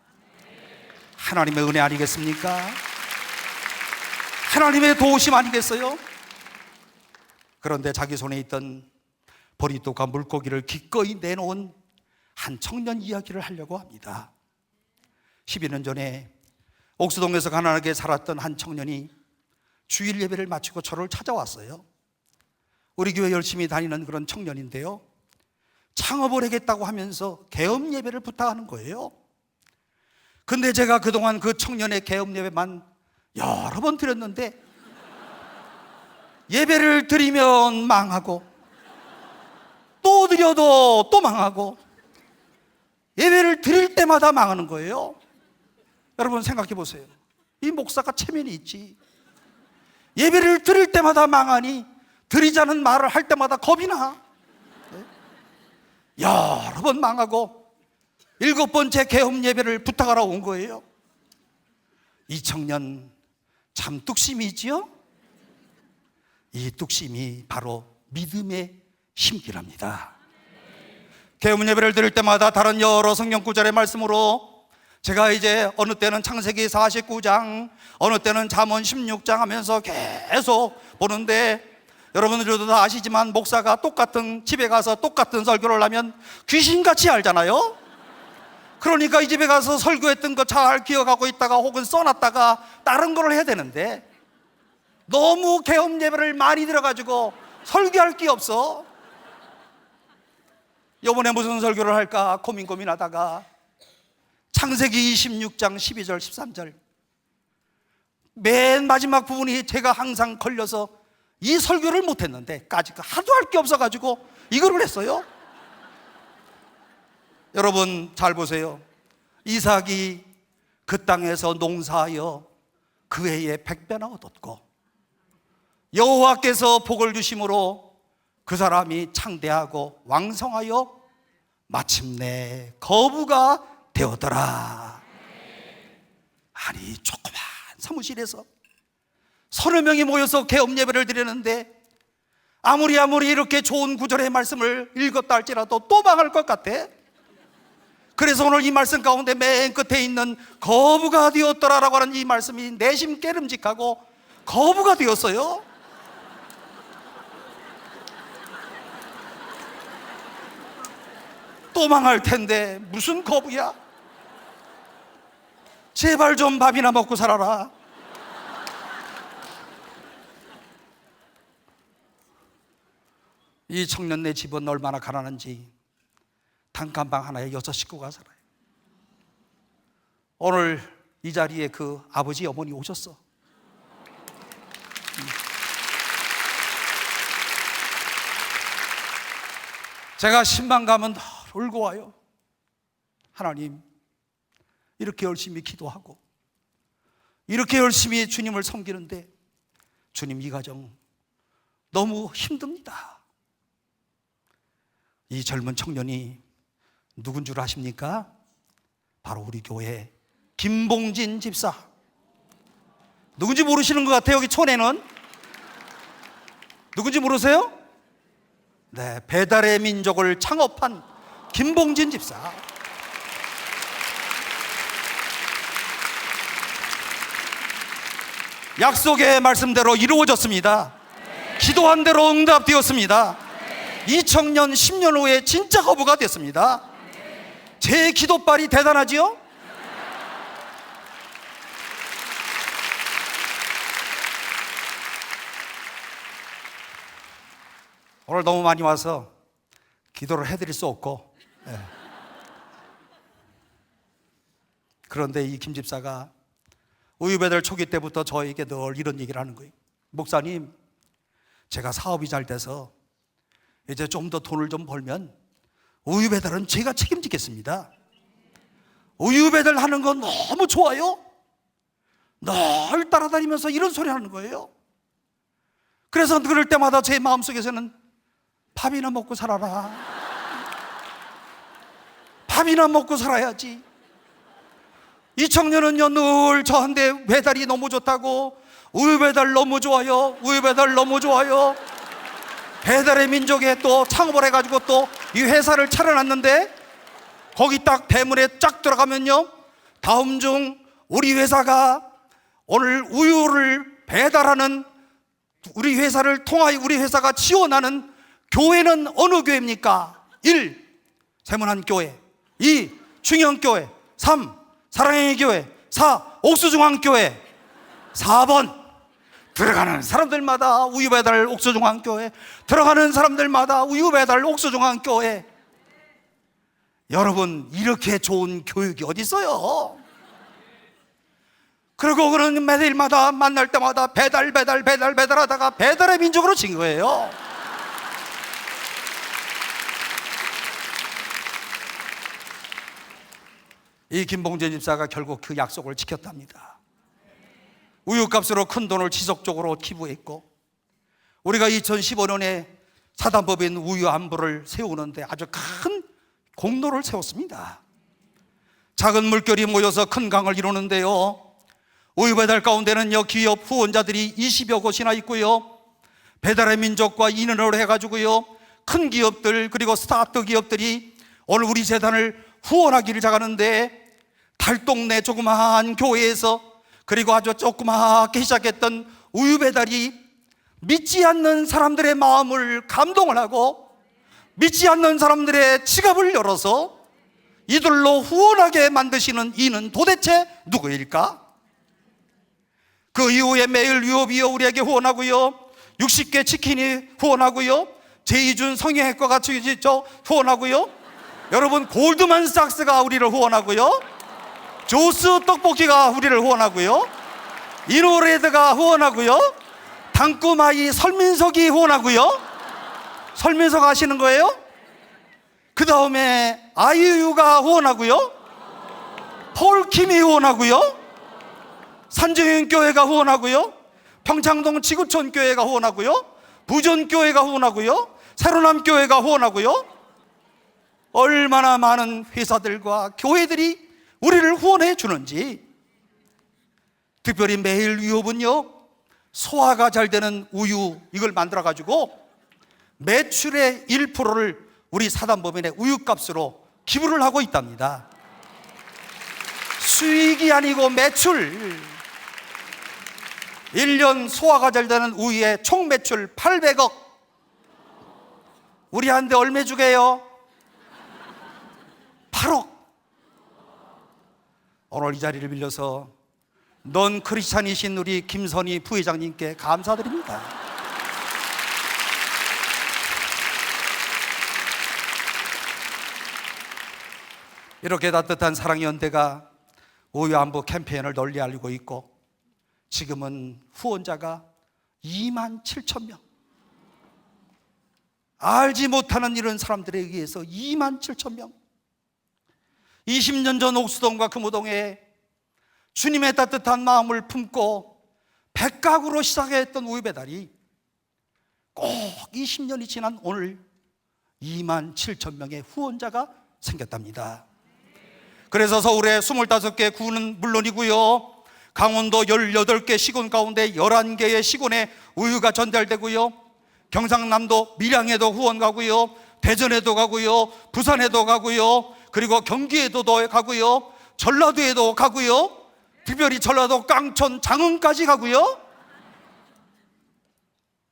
하나님의 은혜 아니겠습니까? 하나님의 도우심 아니겠어요? 그런데 자기 손에 있던 보리떡과 물고기를 기꺼이 내놓은 한 청년 이야기를 하려고 합니다. 12년 전에 옥수동에서 가난하게 살았던 한 청년이 주일 예배를 마치고 저를 찾아왔어요. 우리 교회 열심히 다니는 그런 청년인데요, 창업을 하겠다고 하면서 개업 예배를 부탁하는 거예요. 근데 제가 그동안 그 청년의 개업 예배만 여러 번 드렸는데, 예배를 드리면 망하고, 또 드려도 또 망하고, 예배를 드릴 때마다 망하는 거예요. 여러분 생각해 보세요. 이 목사가 체면이 있지, 예배를 드릴 때마다 망하니 드리자는 말을 할 때마다 겁이 나. 여러 번 망하고 7번째 개업 예배를 부탁하러 온 거예요. 이 청년 참 뚝심이지요? 이 뚝심이 바로 믿음의 힘기랍니다. 개업 예배를 드릴 때마다 다른 여러 성경 구절의 말씀으로 제가 이제 어느 때는 창세기 49장, 어느 때는 잠언 16장 하면서 계속 보는데, 여러분들도 다 아시지만 목사가 똑같은 집에 가서 똑같은 설교를 하면 귀신같이 알잖아요. 그러니까 이 집에 가서 설교했던 거 잘 기억하고 있다가 혹은 써놨다가 다른 걸 해야 되는데, 너무 개업 예배를 많이 들어가지고 설교할 게 없어. 이번에 무슨 설교를 할까 고민하다가 창세기 26장 12절 13절 맨 마지막 부분이 제가 항상 걸려서 이 설교를 못했는데, 까짓 거 하도 할 게 없어가지고 이거를 했어요. 여러분 잘 보세요. 이삭이 그 땅에서 농사하여 그 해에 100배나 얻었고, 여호와께서 복을 주심으로 그 사람이 창대하고 왕성하여 마침내 거부가 되었더라. 아니, 조그만 사무실에서 30명이 모여서 개업 예배를 드리는데 아무리 이렇게 좋은 구절의 말씀을 읽었다 할지라도 또 망할 것 같아. 그래서 오늘 이 말씀 가운데 맨 끝에 있는 거부가 되었더라라고 하는 이 말씀이 내심 깨름직하고 거부가 되었어요. 또 망할 텐데 무슨 거부야? 제발 좀 밥이나 먹고 살아라. 이 청년네 집은 얼마나 가난한지 단칸방 하나에 6 식구가 살아요. 오늘 이 자리에 그 아버지 어머니 오셨어. 제가 신방 가면 늘 울고 와요. 하나님, 이렇게 열심히 기도하고 이렇게 열심히 주님을 섬기는데 주님, 이 가정 너무 힘듭니다. 이 젊은 청년이 누군 줄 아십니까? 바로 우리 교회 김봉진 집사. 누군지 모르시는 것 같아요. 여기 촌에는 누군지 모르세요? 네, 배달의 민족을 창업한 김봉진 집사. 약속의 말씀대로 이루어졌습니다. 기도한 대로 응답되었습니다. 2000년 10년 후에 진짜 거부가 됐습니다. 제 기도빨이 대단하지요? 오늘 너무 많이 와서 기도를 해드릴 수 없고, 그런데 이 김 집사가 우유배달 초기 때부터 저에게 늘 이런 얘기를 하는 거예요. 목사님, 제가 사업이 잘 돼서 이제 좀 더 돈을 좀 벌면 우유배달은 제가 책임지겠습니다. 우유배달 하는 건 너무 좋아요. 늘 따라다니면서 이런 소리 하는 거예요. 그래서 그럴 때마다 제 마음속에서는 밥이나 먹고 살아라. 밥이나 먹고 살아야지. 이 청년은요, 늘 저한테 배달이 너무 좋다고, 우유배달 너무 좋아요, 우유배달 너무 좋아요. 배달의 민족에 또 창업을 해가지고 또 이 회사를 차려놨는데, 거기 딱 대문에 쫙 들어가면요, 다음 중 우리 회사가 오늘 우유를 배달하는, 우리 회사를 통하여 우리 회사가 지원하는 교회는 어느 교회입니까? 1. 세문안 교회, 2. 충영교회, 3. 사랑의 교회, 4. 옥수중앙교회, 4번 들어가는 사람들마다 우유배달 옥수중앙교회, 들어가는 사람들마다 우유배달 옥수중앙교회. 여러분, 이렇게 좋은 교육이 어디 있어요? 그리고 그런 매일마다 만날 때마다 배달 하다가 배달의 민족으로 진 거예요. 이 김봉진 집사가 결국 그 약속을 지켰답니다. 우유값으로 큰 돈을 지속적으로 기부했고, 우리가 2015년에 사단법인 우유 안부를 세우는데 아주 큰 공로를 세웠습니다. 작은 물결이 모여서 큰 강을 이루는데요, 우유배달 가운데는요, 기업 후원자들이 20여 곳이나 있고요, 배달의 민족과 인연을 해가지고요, 큰 기업들 그리고 스타트 기업들이 오늘 우리 재단을 후원하기를 잘하는데, 달동네 조그마한 교회에서, 그리고 아주 조그맣게 시작했던 우유배달이 믿지 않는 사람들의 마음을 감동을 하고, 믿지 않는 사람들의 지갑을 열어서 이들로 후원하게 만드시는 이는 도대체 누구일까? 그 이후에 매일 유업이요 우리에게 후원하고요, 60개 치킨이 후원하고요, 제이준 성형외과가 후원하고요, 여러분 골드만삭스가 우리를 후원하고요, 조스 떡볶이가 우리를 후원하고요, 이노레드가 후원하고요, 당구마이 설민석이 후원하고요. 설민석 아시는 거예요? 그 다음에 아이유가 후원하고요, 폴킴이 후원하고요, 산정현교회가 후원하고요, 평창동 지구촌교회가 후원하고요, 부전교회가 후원하고요, 새로남 교회가 후원하고요. 얼마나 많은 회사들과 교회들이 우리를 후원해 주는지. 특별히 매일 유업은요, 소화가 잘 되는 우유, 이걸 만들어 가지고 매출의 1%를 우리 사단법인의 우유값으로 기부를 하고 있답니다. 수익이 아니고 매출. 1년 소화가 잘 되는 우유의 총 매출 800억. 우리한테 얼마 주게요? 8억. 오늘 이 자리를 빌려서 넌 크리스찬이신 우리 김선희 부회장님께 감사드립니다. 이렇게 따뜻한 사랑의 연대가 우유안보 캠페인을 널리 알리고 있고, 지금은 후원자가 2만 7천 명. 알지 못하는 이런 사람들에 의해서 2만 7천 명. 20년 전 옥수동과 금호동에 주님의 따뜻한 마음을 품고 백각으로 시작했던 우유 배달이 꼭 20년이 지난 오늘 2만 7천 명의 후원자가 생겼답니다. 그래서 서울의 25개 구는 물론이고요, 강원도 18개 시군 가운데 11개의 시군에 우유가 전달되고요, 경상남도 밀양에도 후원 가고요, 대전에도 가고요, 부산에도 가고요, 그리고 경기에도 가고요, 전라도에도 가고요, 특별히 전라도 깡촌 장흥까지 가고요.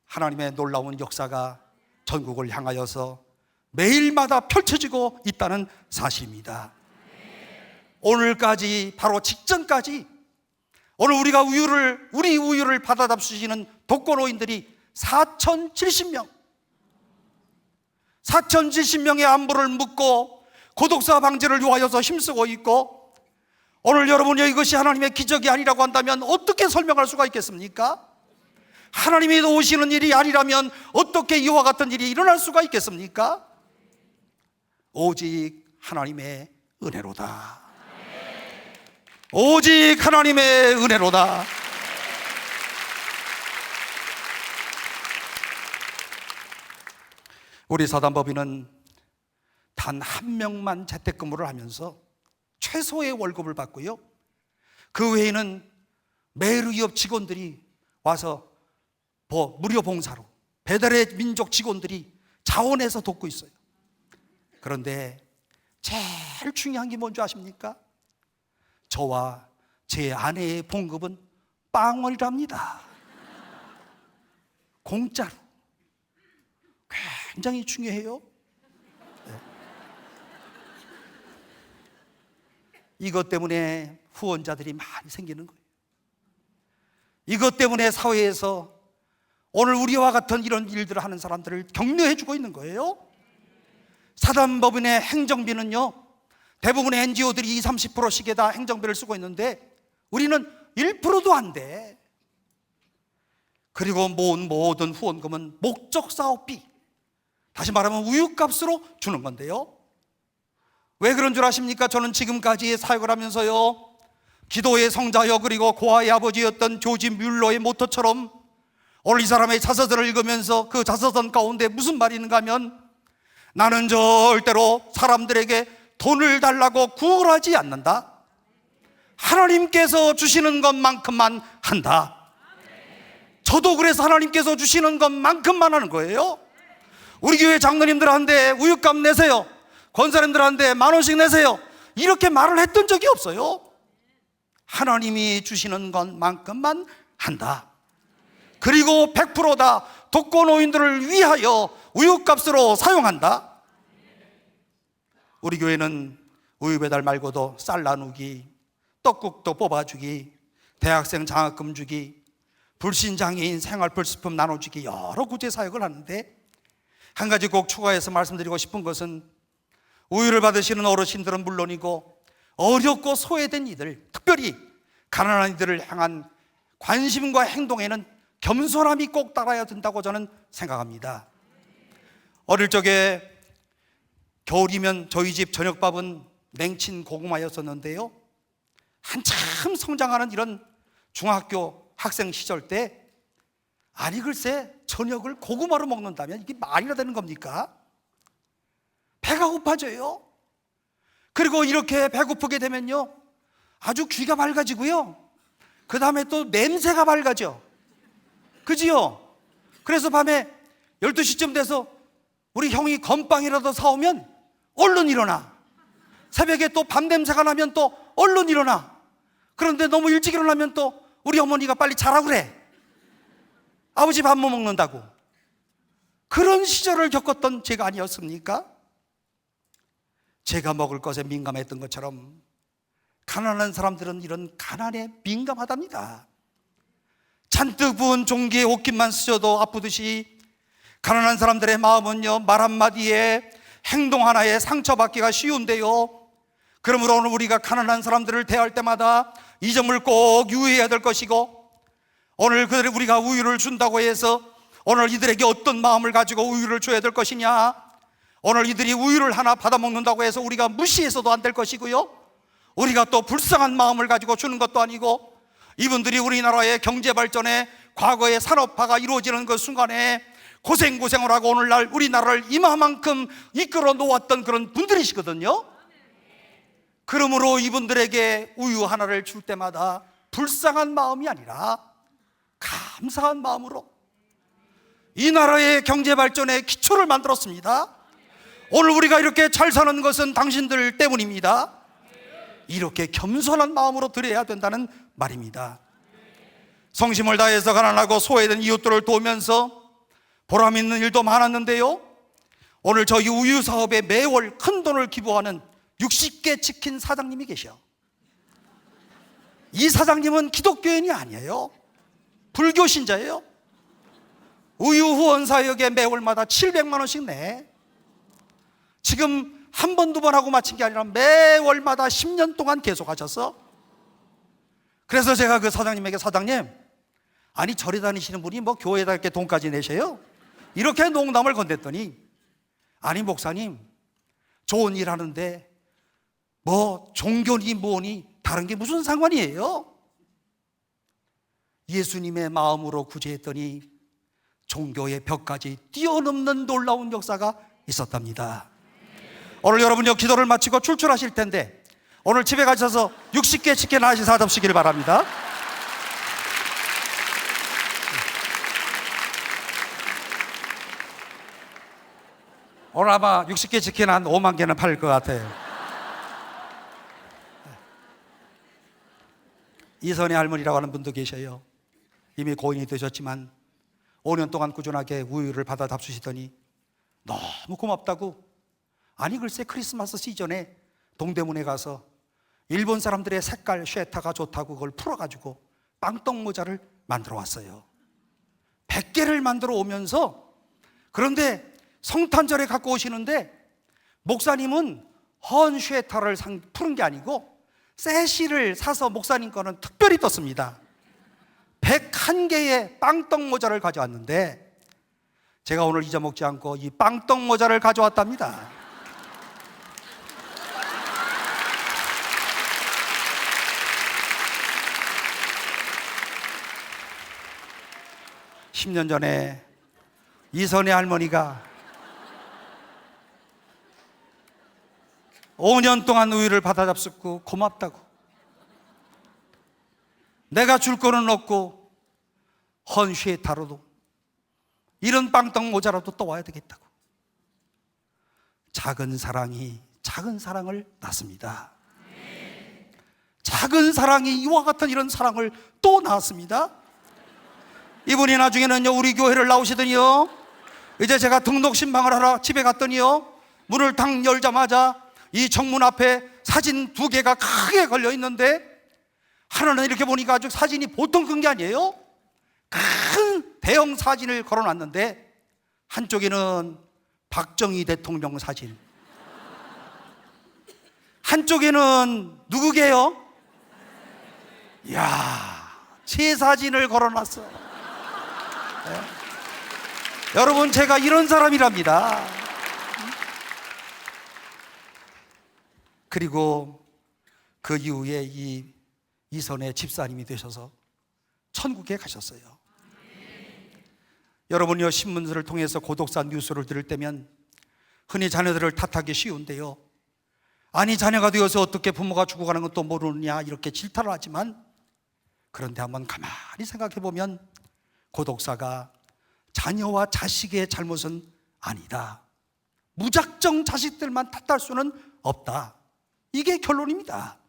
하나님의 놀라운 역사가 전국을 향하여서 매일마다 펼쳐지고 있다는 사실입니다. 오늘까지, 바로 직전까지 오늘 우리 우유를 받아 잡수시는 독거노인들이 4,070명, 4,070명의 안부를 묻고 고독사 방지를 위하여서 힘쓰고 있고, 오늘 여러분이 이것이 하나님의 기적이 아니라고 한다면 어떻게 설명할 수가 있겠습니까? 하나님이 도우시는 일이 아니라면 어떻게 이와 같은 일이 일어날 수가 있겠습니까? 오직 하나님의 은혜로다. 오직 하나님의 은혜로다. 우리 사단법인은 단 한 명만 재택근무를 하면서 최소의 월급을 받고요, 그 외에는 매일유업 직원들이 와서 무료 봉사로, 배달의 민족 직원들이 자원해서 돕고 있어요. 그런데 제일 중요한 게 뭔지 아십니까? 저와 제 아내의 봉급은 빵원이랍니다. 공짜로. 굉장히 중요해요. 네. 이것 때문에 후원자들이 많이 생기는 거예요. 이것 때문에 사회에서 오늘 우리와 같은 이런 일들을 하는 사람들을 격려해 주고 있는 거예요. 사단법인의 행정비는요, 대부분의 NGO들이 20-30%씩에 다 행정비를 쓰고 있는데 우리는 1%도 안 돼. 그리고 모든 후원금은 목적 사업비, 다시 말하면 우유값으로 주는 건데요. 왜 그런 줄 아십니까? 저는 지금까지 사역을 하면서요, 기도의 성자여 그리고 고아의 아버지였던 조지 뮬러의 모토처럼 오늘 이 사람의 자서전을 읽으면서 그 자서전 가운데 무슨 말이 있는가 하면, 나는 절대로 사람들에게 돈을 달라고 구걸하지 않는다. 하나님께서 주시는 것만큼만 한다. 저도 그래서 하나님께서 주시는 것만큼만 하는 거예요. 우리 교회 장로님들한테 우유값 내세요, 권사님들한테 10,000원씩 내세요, 이렇게 말을 했던 적이 없어요. 하나님이 주시는 것만큼만 한다. 그리고 100%다 독거노인들을 위하여 우유값으로 사용한다. 우리 교회는 우유 배달 말고도 쌀 나누기, 떡국도 뽑아주기, 대학생 장학금 주기, 불신장애인 생활불식품 나눠주기, 여러 구제 사역을 하는데, 한 가지 꼭 추가해서 말씀드리고 싶은 것은, 우유를 받으시는 어르신들은 물론이고 어렵고 소외된 이들, 특별히 가난한 이들을 향한 관심과 행동에는 겸손함이 꼭 따라야 된다고 저는 생각합니다. 어릴 적에 겨울이면 저희 집 저녁밥은 냉친 고구마였었는데요, 한참 성장하는 이런 중학교 학생 시절 때 아니 글쎄 저녁을 고구마로 먹는다면 이게 말이나 되는 겁니까? 배가 고파져요. 그리고 이렇게 배고프게 되면요 아주 귀가 맑아지고요 그 다음에 또 냄새가 맑아져. 그지요? 그래서 밤에 12시쯤 돼서 우리 형이 건빵이라도 사오면 얼른 일어나. 새벽에 또 밤 냄새가 나면 또 얼른 일어나. 그런데 너무 일찍 일어나면 또 우리 어머니가 빨리 자라 그래. 아버지 밥 못 먹는다고. 그런 시절을 겪었던 제가 아니었습니까? 제가 먹을 것에 민감했던 것처럼 가난한 사람들은 이런 가난에 민감하답니다. 잔뜩 부은 종기에 옷깃만 스쳐도 아프듯이 가난한 사람들의 마음은요 말 한마디에 행동 하나에 상처받기가 쉬운데요, 그러므로 오늘 우리가 가난한 사람들을 대할 때마다 이 점을 꼭 유의해야 될 것이고, 오늘 그들이 우리가 우유를 준다고 해서 오늘 이들에게 어떤 마음을 가지고 우유를 줘야 될 것이냐, 오늘 이들이 우유를 하나 받아 먹는다고 해서 우리가 무시해서도 안 될 것이고요, 우리가 또 불쌍한 마음을 가지고 주는 것도 아니고, 이분들이 우리나라의 경제 발전에 과거의 산업화가 이루어지는 그 순간에 고생을 하고 오늘날 우리나라를 이마만큼 이끌어 놓았던 그런 분들이시거든요. 그러므로 이분들에게 우유 하나를 줄 때마다 불쌍한 마음이 아니라 감사한 마음으로 이 나라의 경제 발전의 기초를 만들었습니다. 오늘 우리가 이렇게 잘 사는 것은 당신들 때문입니다. 이렇게 겸손한 마음으로 드려야 된다는 말입니다. 성심을 다해서 가난하고 소외된 이웃들을 도우면서 보람 있는 일도 많았는데요, 오늘 저희 우유 사업에 매월 큰 돈을 기부하는 60개 치킨 사장님이 계셔. 이 사장님은 기독교인이 아니에요. 불교 신자예요. 우유 후원 사역에 매월마다 700만 원씩 내. 지금 한 번, 두 번 하고 마친 게 아니라 매월마다 10년 동안 계속 하셨어. 그래서 제가 그 사장님에게, 사장님, 아니 절에 다니시는 분이 뭐 교회에다 이렇게 돈까지 내셔요? 이렇게 농담을 건넸더니, 아니 목사님, 좋은 일 하는데 뭐 종교니 뭐니 다른 게 무슨 상관이에요? 예수님의 마음으로 구제했더니 종교의 벽까지 뛰어넘는 놀라운 역사가 있었답니다. 오늘 여러분요 기도를 마치고 출출하실 텐데 오늘 집에 가셔서 60개 치킨 하나씩 사드시길 바랍니다. 오늘 아마 60개 치킨 한 5만 개는 팔릴 것 같아요. 이선희 할머니라고 하는 분도 계셔요. 이미 고인이 되셨지만 5년 동안 꾸준하게 우유를 받아 잡수시더니 너무 고맙다고, 아니 글쎄 크리스마스 시즌에 동대문에 가서 일본 사람들의 색깔 쉐타가 좋다고 그걸 풀어가지고 빵떡 모자를 만들어 왔어요. 100개를 만들어 오면서, 그런데 성탄절에 갖고 오시는데 목사님은 헌 쉐타를 푸는 게 아니고 세시를 사서 목사님 거는 특별히 떴습니다. 101개의 빵떡 모자를 가져왔는데 제가 오늘 잊어먹지 않고 이 빵떡 모자를 가져왔답니다. (10년) 전에 이선희 할머니가 5년 동안 우유를 받아 잡숫고 고맙다고, 내가 줄 거는 없고 헌쉐타로도 이런 빵떡 모자라도 또 와야 되겠다고, 작은 사랑이 작은 사랑을 낳습니다. 작은 사랑이 이와 같은 이런 사랑을 또 낳았습니다. 이분이 나중에는요 우리 교회를 나오시더니요, 이제 제가 등록 신방을 하러 집에 갔더니요, 문을 탁 열자마자 이 정문 앞에 사진 2개가 크게 걸려 있는데, 하나는 이렇게 보니까 아주 사진이 보통 큰 게 아니에요. 큰 대형 사진을 걸어놨는데 한쪽에는 박정희 대통령 사진, 한쪽에는 누구게요? 이야, 제 사진을 걸어놨어. 네. 여러분, 제가 이런 사람이랍니다. 그리고 그 이후에 이선의 집사님이 되셔서 천국에 가셨어요. 여러분이요, 신문들을 통해서 고독사 뉴스를 들을 때면 흔히 자녀들을 탓하기 쉬운데요, 아니 자녀가 되어서 어떻게 부모가 죽어가는 것도 모르느냐 이렇게 질타를 하지만, 그런데 한번 가만히 생각해 보면 고독사가 자녀와 자식의 잘못은 아니다. 무작정 자식들만 탓할 수는 없다. 이게 결론입니다.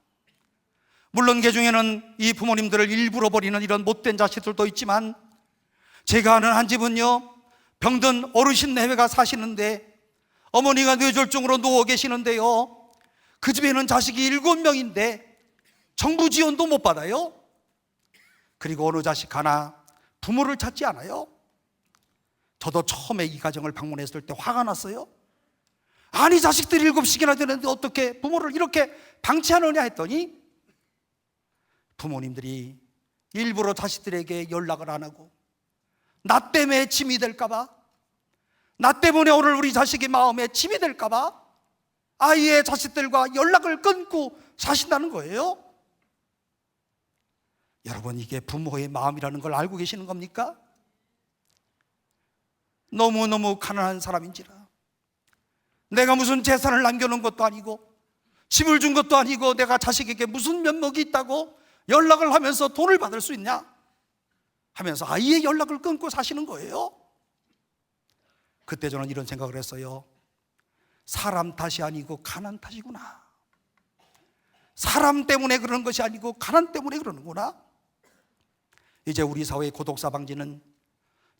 물론 그 중에는 이 부모님들을 일부러 버리는 이런 못된 자식들도 있지만, 제가 아는 한 집은요, 병든 어르신 내외가 사시는데 어머니가 뇌졸중으로 누워 계시는데요, 그 집에는 자식이 7명인데 정부 지원도 못 받아요. 그리고 어느 자식 하나 부모를 찾지 않아요. 저도 처음에 이 가정을 방문했을 때 화가 났어요. 아니 자식들이 7씩이나 되는데 어떻게 부모를 이렇게 방치하느냐 했더니, 부모님들이 일부러 자식들에게 연락을 안 하고 나 때문에 짐이 될까봐, 나 때문에 오늘 우리 자식의 마음에 짐이 될까봐 아이의 자식들과 연락을 끊고 사신다는 거예요. 여러분, 이게 부모의 마음이라는 걸 알고 계시는 겁니까? 너무너무 가난한 사람인지라, 내가 무슨 재산을 남겨놓은 것도 아니고 집을 준 것도 아니고 내가 자식에게 무슨 면목이 있다고 연락을 하면서 돈을 받을 수 있냐 하면서 아이의 연락을 끊고 사시는 거예요. 그때 저는 이런 생각을 했어요. 사람 탓이 아니고 가난 탓이구나. 사람 때문에 그러는 것이 아니고 가난 때문에 그러는구나. 이제 우리 사회의 고독사 방지는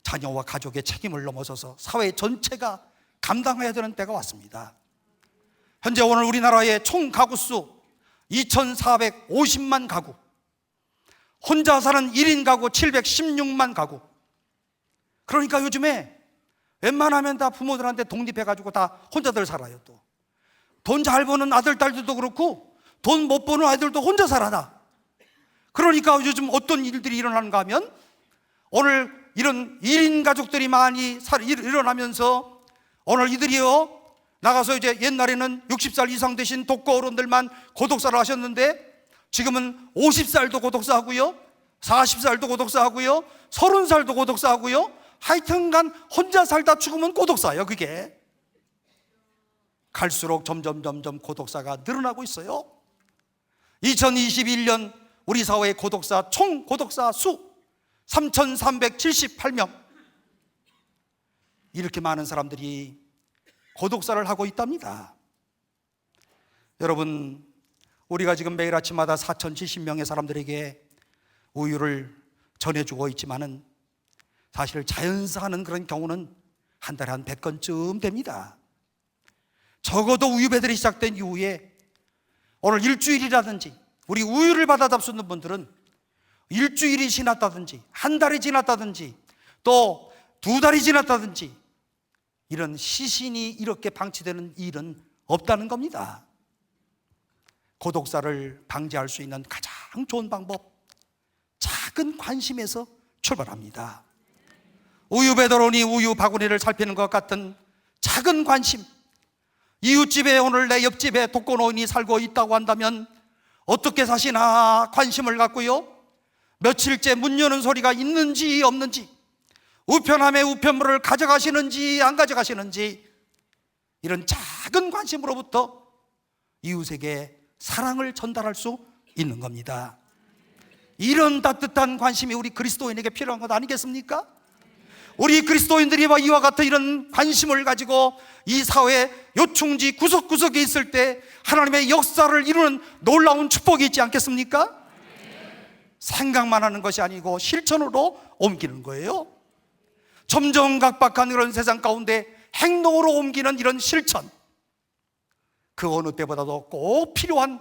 자녀와 가족의 책임을 넘어서서 사회 전체가 감당해야 되는 때가 왔습니다. 현재 오늘 우리나라의 총 가구수 2,450만 가구, 혼자 사는 1인 가구 716만 가구. 그러니까 요즘에 웬만하면 다 부모들한테 독립해가지고 다 혼자들 살아요. 또 돈 잘 버는 아들, 딸들도 그렇고 돈 못 버는 아이들도 혼자 살아다. 그러니까 요즘 어떤 일들이 일어나는가 하면, 오늘 이런 1인 가족들이 많이 일어나면서 오늘 이들이요, 나가서 이제 옛날에는 60살 이상 되신 독거 어른들만 고독사를 하셨는데 지금은 50살도 고독사하고요, 40살도 고독사하고요, 30살도 고독사하고요, 하여튼간 혼자 살다 죽으면 고독사예요. 그게 갈수록 점점 고독사가 늘어나고 있어요. 2021년 우리 사회의 고독사 총 고독사 수 3,378명. 이렇게 많은 사람들이 고독사를 하고 있답니다. 여러분, 우리가 지금 매일 아침마다 4,070명의 사람들에게 우유를 전해주고 있지만은 사실 자연사하는 그런 경우는 한 달에 한 100건쯤 됩니다. 적어도 우유 배달이 시작된 이후에 오늘 일주일이라든지, 우리 우유를 받아 잡수는 분들은 일주일이 지났다든지 한 달이 지났다든지 또 2달이 지났다든지 이런 시신이 이렇게 방치되는 일은 없다는 겁니다. 고독사를 방지할 수 있는 가장 좋은 방법, 작은 관심에서 출발합니다. 우유 배달원이 우유 바구니를 살피는 것 같은 작은 관심, 이웃집에 오늘 내 옆집에 독거노인이 살고 있다고 한다면 어떻게 사시나 관심을 갖고요, 며칠째 문 여는 소리가 있는지 없는지, 우편함에 우편물을 가져가시는지 안 가져가시는지, 이런 작은 관심으로부터 이웃에게 사랑을 전달할 수 있는 겁니다. 이런 따뜻한 관심이 우리 그리스도인에게 필요한 것 아니겠습니까? 우리 그리스도인들이 이와 같은 이런 관심을 가지고 이 사회 요충지 구석구석에 있을 때 하나님의 역사를 이루는 놀라운 축복이 있지 않겠습니까? 생각만 하는 것이 아니고 실천으로 옮기는 거예요. 점점 각박한 이런 세상 가운데 행동으로 옮기는 이런 실천, 그 어느 때보다도 꼭 필요한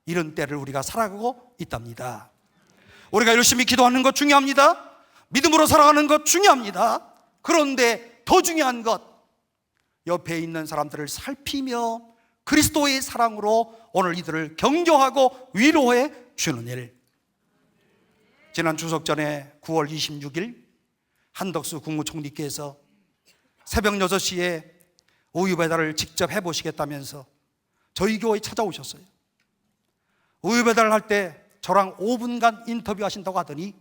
이런 때를 우리가 살아가고 있답니다. 우리가 열심히 기도하는 것 중요합니다. 믿음으로 살아가는 것 중요합니다. 그런데 더 중요한 것, 옆에 있는 사람들을 살피며 그리스도의 사랑으로 오늘 이들을 격려하고 위로해 주는 일. 지난 추석 전에 9월 26일 한덕수 국무총리께서 새벽 6시에 우유 배달을 직접 해보시겠다면서 저희 교회에 찾아오셨어요. 우유 배달을 할 때 저랑 5분간 인터뷰하신다고 하더니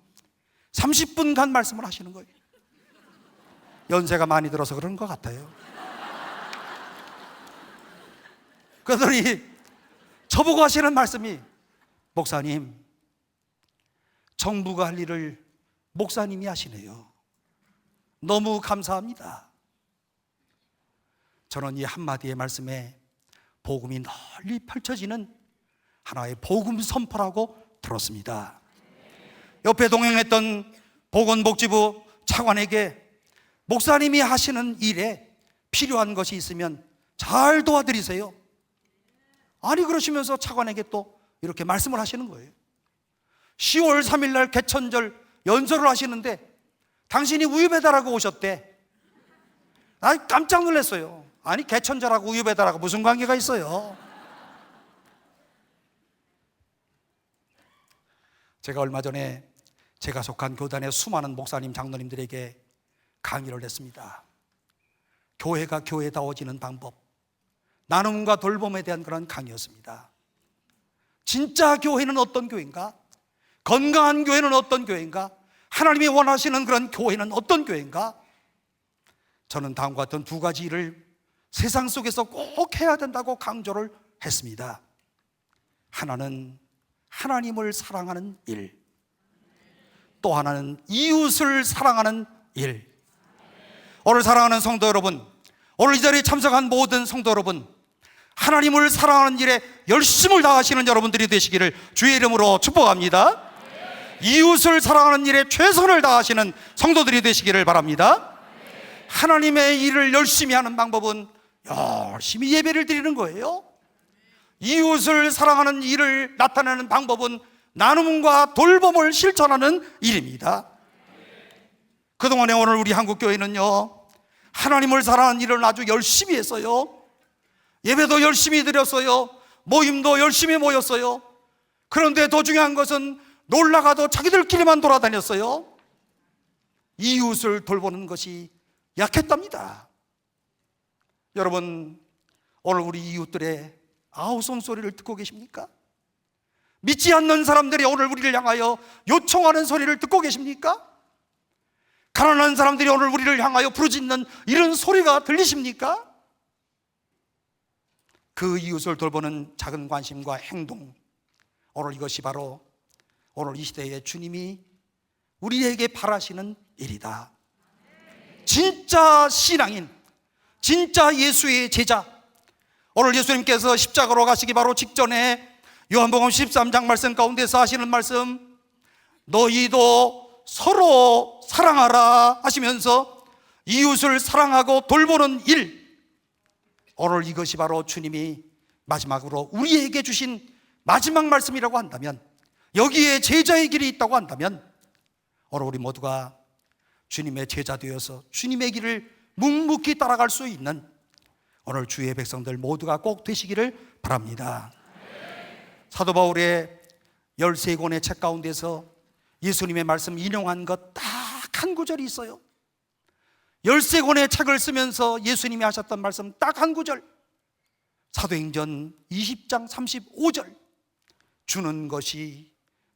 30분간 말씀을 하시는 거예요. 연세가 많이 들어서 그런 것 같아요. 그러더니 저보고 하시는 말씀이, 목사님, 정부가 할 일을 목사님이 하시네요. 너무 감사합니다. 저는 이 한마디의 말씀에 복음이 널리 펼쳐지는 하나의 복음 선포라고 들었습니다. 옆에 동행했던 보건복지부 차관에게 목사님이 하시는 일에 필요한 것이 있으면 잘 도와드리세요. 아니, 그러시면서 차관에게 또 이렇게 말씀을 하시는 거예요. 10월 3일 날 개천절 연설을 하시는데 당신이 우유배달하고 오셨대. 나 깜짝 놀랐어요. 아니, 개천절하고 우유배달하고 무슨 관계가 있어요? 제가 얼마 전에 제가 속한 교단의 수많은 목사님, 장로님들에게 강의를 했습니다. 교회가 교회다워지는 방법, 나눔과 돌봄에 대한 그런 강의였습니다. 진짜 교회는 어떤 교회인가? 건강한 교회는 어떤 교회인가? 하나님이 원하시는 그런 교회는 어떤 교회인가? 저는 다음과 같은 두 가지 일을 세상 속에서 꼭 해야 된다고 강조를 했습니다. 하나는 하나님을 사랑하는 일, 또 하나는 이웃을 사랑하는 일. 오늘 사랑하는 성도 여러분, 오늘 이 자리에 참석한 모든 성도 여러분, 하나님을 사랑하는 일에 열심을 다하시는 여러분들이 되시기를 주의 이름으로 축복합니다. 이웃을 사랑하는 일에 최선을 다하시는 성도들이 되시기를 바랍니다. 하나님의 일을 열심히 하는 방법은 열심히 예배를 드리는 거예요. 이웃을 사랑하는 일을 나타내는 방법은 나눔과 돌봄을 실천하는 일입니다. 그동안에 오늘 우리 한국교회는요, 하나님을 사랑하는 일을 아주 열심히 했어요. 예배도 열심히 드렸어요. 모임도 열심히 모였어요. 그런데 더 중요한 것은 놀러가도 자기들끼리만 돌아다녔어요. 이웃을 돌보는 것이 약했답니다. 여러분, 오늘 우리 이웃들의 아우성 소리를 듣고 계십니까? 믿지 않는 사람들이 오늘 우리를 향하여 요청하는 소리를 듣고 계십니까? 가난한 사람들이 오늘 우리를 향하여 부르짖는 이런 소리가 들리십니까? 그 이웃을 돌보는 작은 관심과 행동, 오늘 이것이 바로 오늘 이 시대에 주님이 우리에게 바라시는 일이다. 진짜 신앙인, 진짜 예수의 제자, 오늘 예수님께서 십자가로 가시기 바로 직전에 요한복음 13장 말씀 가운데서 하시는 말씀, 너희도 서로 사랑하라 하시면서 이웃을 사랑하고 돌보는 일, 오늘 이것이 바로 주님이 마지막으로 우리에게 주신 마지막 말씀이라고 한다면, 여기에 제자의 길이 있다고 한다면, 오늘 우리 모두가 주님의 제자 되어서 주님의 길을 묵묵히 따라갈 수 있는 오늘 주의 백성들 모두가 꼭 되시기를 바랍니다. 사도 바울의 13권의 책 가운데서 예수님의 말씀 인용한 것 딱 한 구절이 있어요. 13권의 책을 쓰면서 예수님이 하셨던 말씀 딱 한 구절, 사도행전 20장 35절, 주는 것이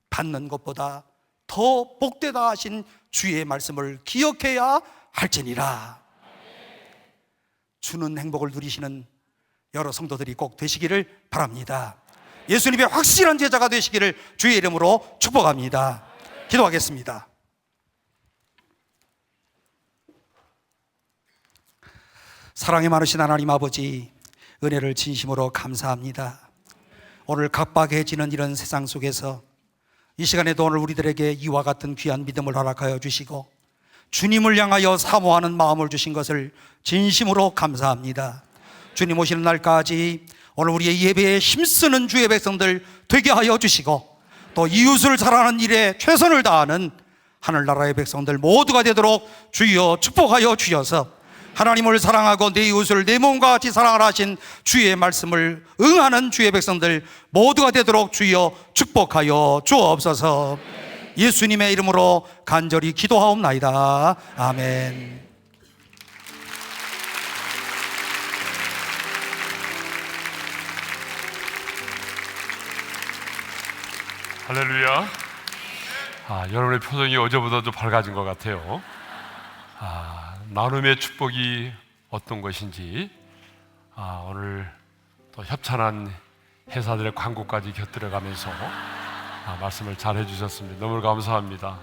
받는 것보다 더 복되다 하신 주의 말씀을 기억해야 할지니라. 주는 행복을 누리시는 여러 성도들이 꼭 되시기를 바랍니다. 예수님의 확실한 제자가 되시기를 주의 이름으로 축복합니다. 기도하겠습니다. 사랑이 많으신 하나님 아버지, 은혜를 진심으로 감사합니다. 오늘 각박해지는 이런 세상 속에서 이 시간에도 오늘 우리들에게 이와 같은 귀한 믿음을 허락하여 주시고 주님을 향하여 사모하는 마음을 주신 것을 진심으로 감사합니다. 주님 오시는 날까지 오늘 우리의 예배에 힘쓰는 주의 백성들 되게 하여 주시고, 또 이웃을 사랑하는 일에 최선을 다하는 하늘나라의 백성들 모두가 되도록 주여 축복하여 주셔서 하나님을 사랑하고 내 이웃을 내 몸과 같이 사랑하라 하신 주의 말씀을 응하는 주의 백성들 모두가 되도록 주여 축복하여 주옵소서. 예수님의 이름으로 간절히 기도하옵나이다. 아멘. 할렐루야. 여러분의 표정이 어제보다 좀 밝아진 것 같아요. 나눔의 축복이 어떤 것인지 오늘 또 협찬한 회사들의 광고까지 곁들여가면서 말씀을 잘 해주셨습니다. 너무 감사합니다.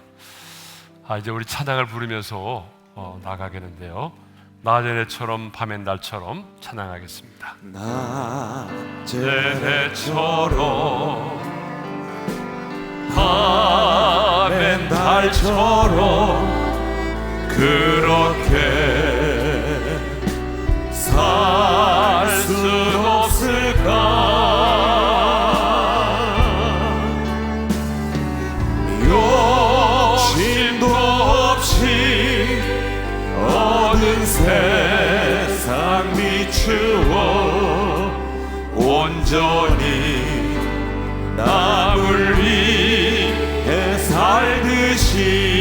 이제 우리 찬양을 부르면서 나가겠는데요. 낮에처럼 밤엔 달처럼 찬양하겠습니다. 낮에처럼 밤엔 달처럼 그렇게 살 순 없을까? 욕심도 없이 얻은 세상 비추어 온전히 남을 위해 살듯이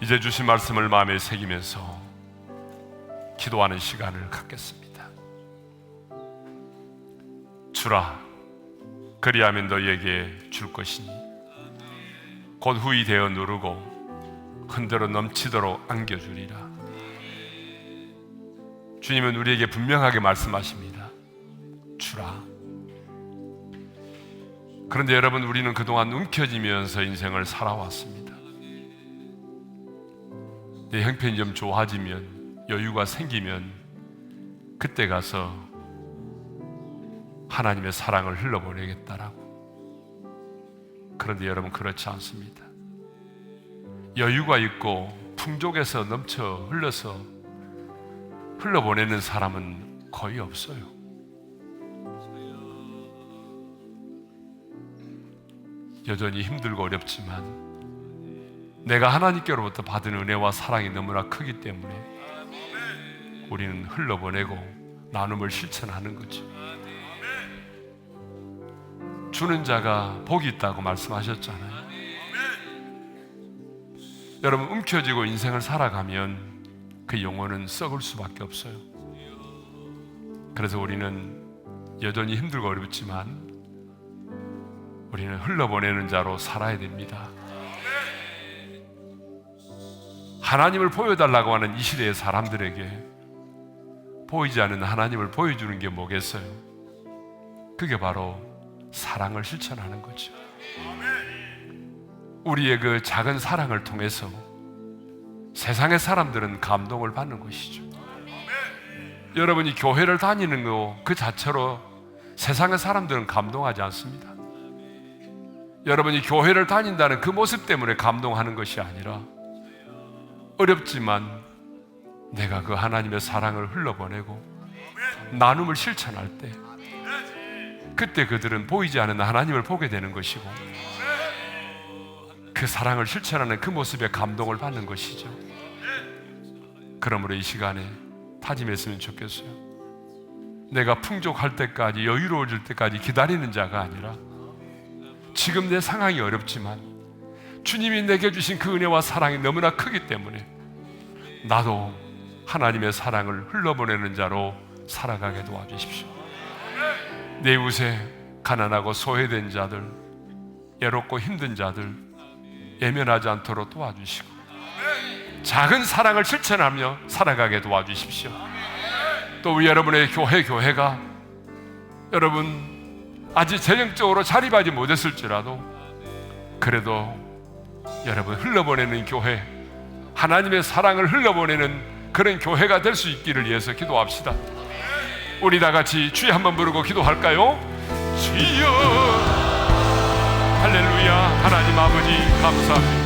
이제 주신 말씀을 마음에 새기면서 기도하는 시간을 갖겠습니다. 주라, 그리하면 너희에게 줄 것이니 곧 후이 되어 누르고 흔들어 넘치도록 안겨주리라. 주님은 우리에게 분명하게 말씀하십니다. 주라. 그런데 여러분, 우리는 그동안 움켜쥐면서 인생을 살아왔습니다. 내 형편이 좀 좋아지면, 여유가 생기면 그때 가서 하나님의 사랑을 흘러보내겠다라고. 그런데 여러분, 그렇지 않습니다. 여유가 있고 풍족해서 넘쳐 흘러서 흘러보내는 사람은 거의 없어요. 여전히 힘들고 어렵지만 내가 하나님께로부터 받은 은혜와 사랑이 너무나 크기 때문에 우리는 흘러보내고 나눔을 실천하는 거죠. 주는 자가 복이 있다고 말씀하셨잖아요. 여러분, 움켜쥐고 인생을 살아가면 그 영혼은 썩을 수밖에 없어요. 그래서 우리는 여전히 힘들고 어렵지만 우리는 흘러보내는 자로 살아야 됩니다. 하나님을 보여달라고 하는 이 시대의 사람들에게 보이지 않는 하나님을 보여주는 게 뭐겠어요? 그게 바로 사랑을 실천하는 거죠. 우리의 그 작은 사랑을 통해서 세상의 사람들은 감동을 받는 것이죠. 여러분이 교회를 다니는 거 그 자체로 세상의 사람들은 감동하지 않습니다. 여러분이 교회를 다닌다는 그 모습 때문에 감동하는 것이 아니라 어렵지만 내가 그 하나님의 사랑을 흘러보내고 나눔을 실천할 때 그때 그들은 보이지 않는 하나님을 보게 되는 것이고 그 사랑을 실천하는 그 모습에 감동을 받는 것이죠. 그러므로 이 시간에 다짐했으면 좋겠어요. 내가 풍족할 때까지, 여유로워질 때까지 기다리는 자가 아니라 지금 내 상황이 어렵지만 주님이 내게 주신 그 은혜와 사랑이 너무나 크기 때문에 나도 하나님의 사랑을 흘러보내는 자로 살아가게 도와주십시오. 내 이웃에 가난하고 소외된 자들, 외롭고 힘든 자들 예면하지 않도록 도와주시고 작은 사랑을 실천하며 살아가게 도와주십시오. 또 우리 여러분의 교회가 여러분 아직 재정적으로 자립하지 못했을지라도 그래도 여러분 흘러보내는 교회, 하나님의 사랑을 흘러보내는 그런 교회가 될 수 있기를 위해서 기도합시다. 우리 다 같이 주여 한번 부르고 기도할까요? 주여, 할렐루야. 하나님 아버지 감사합니다.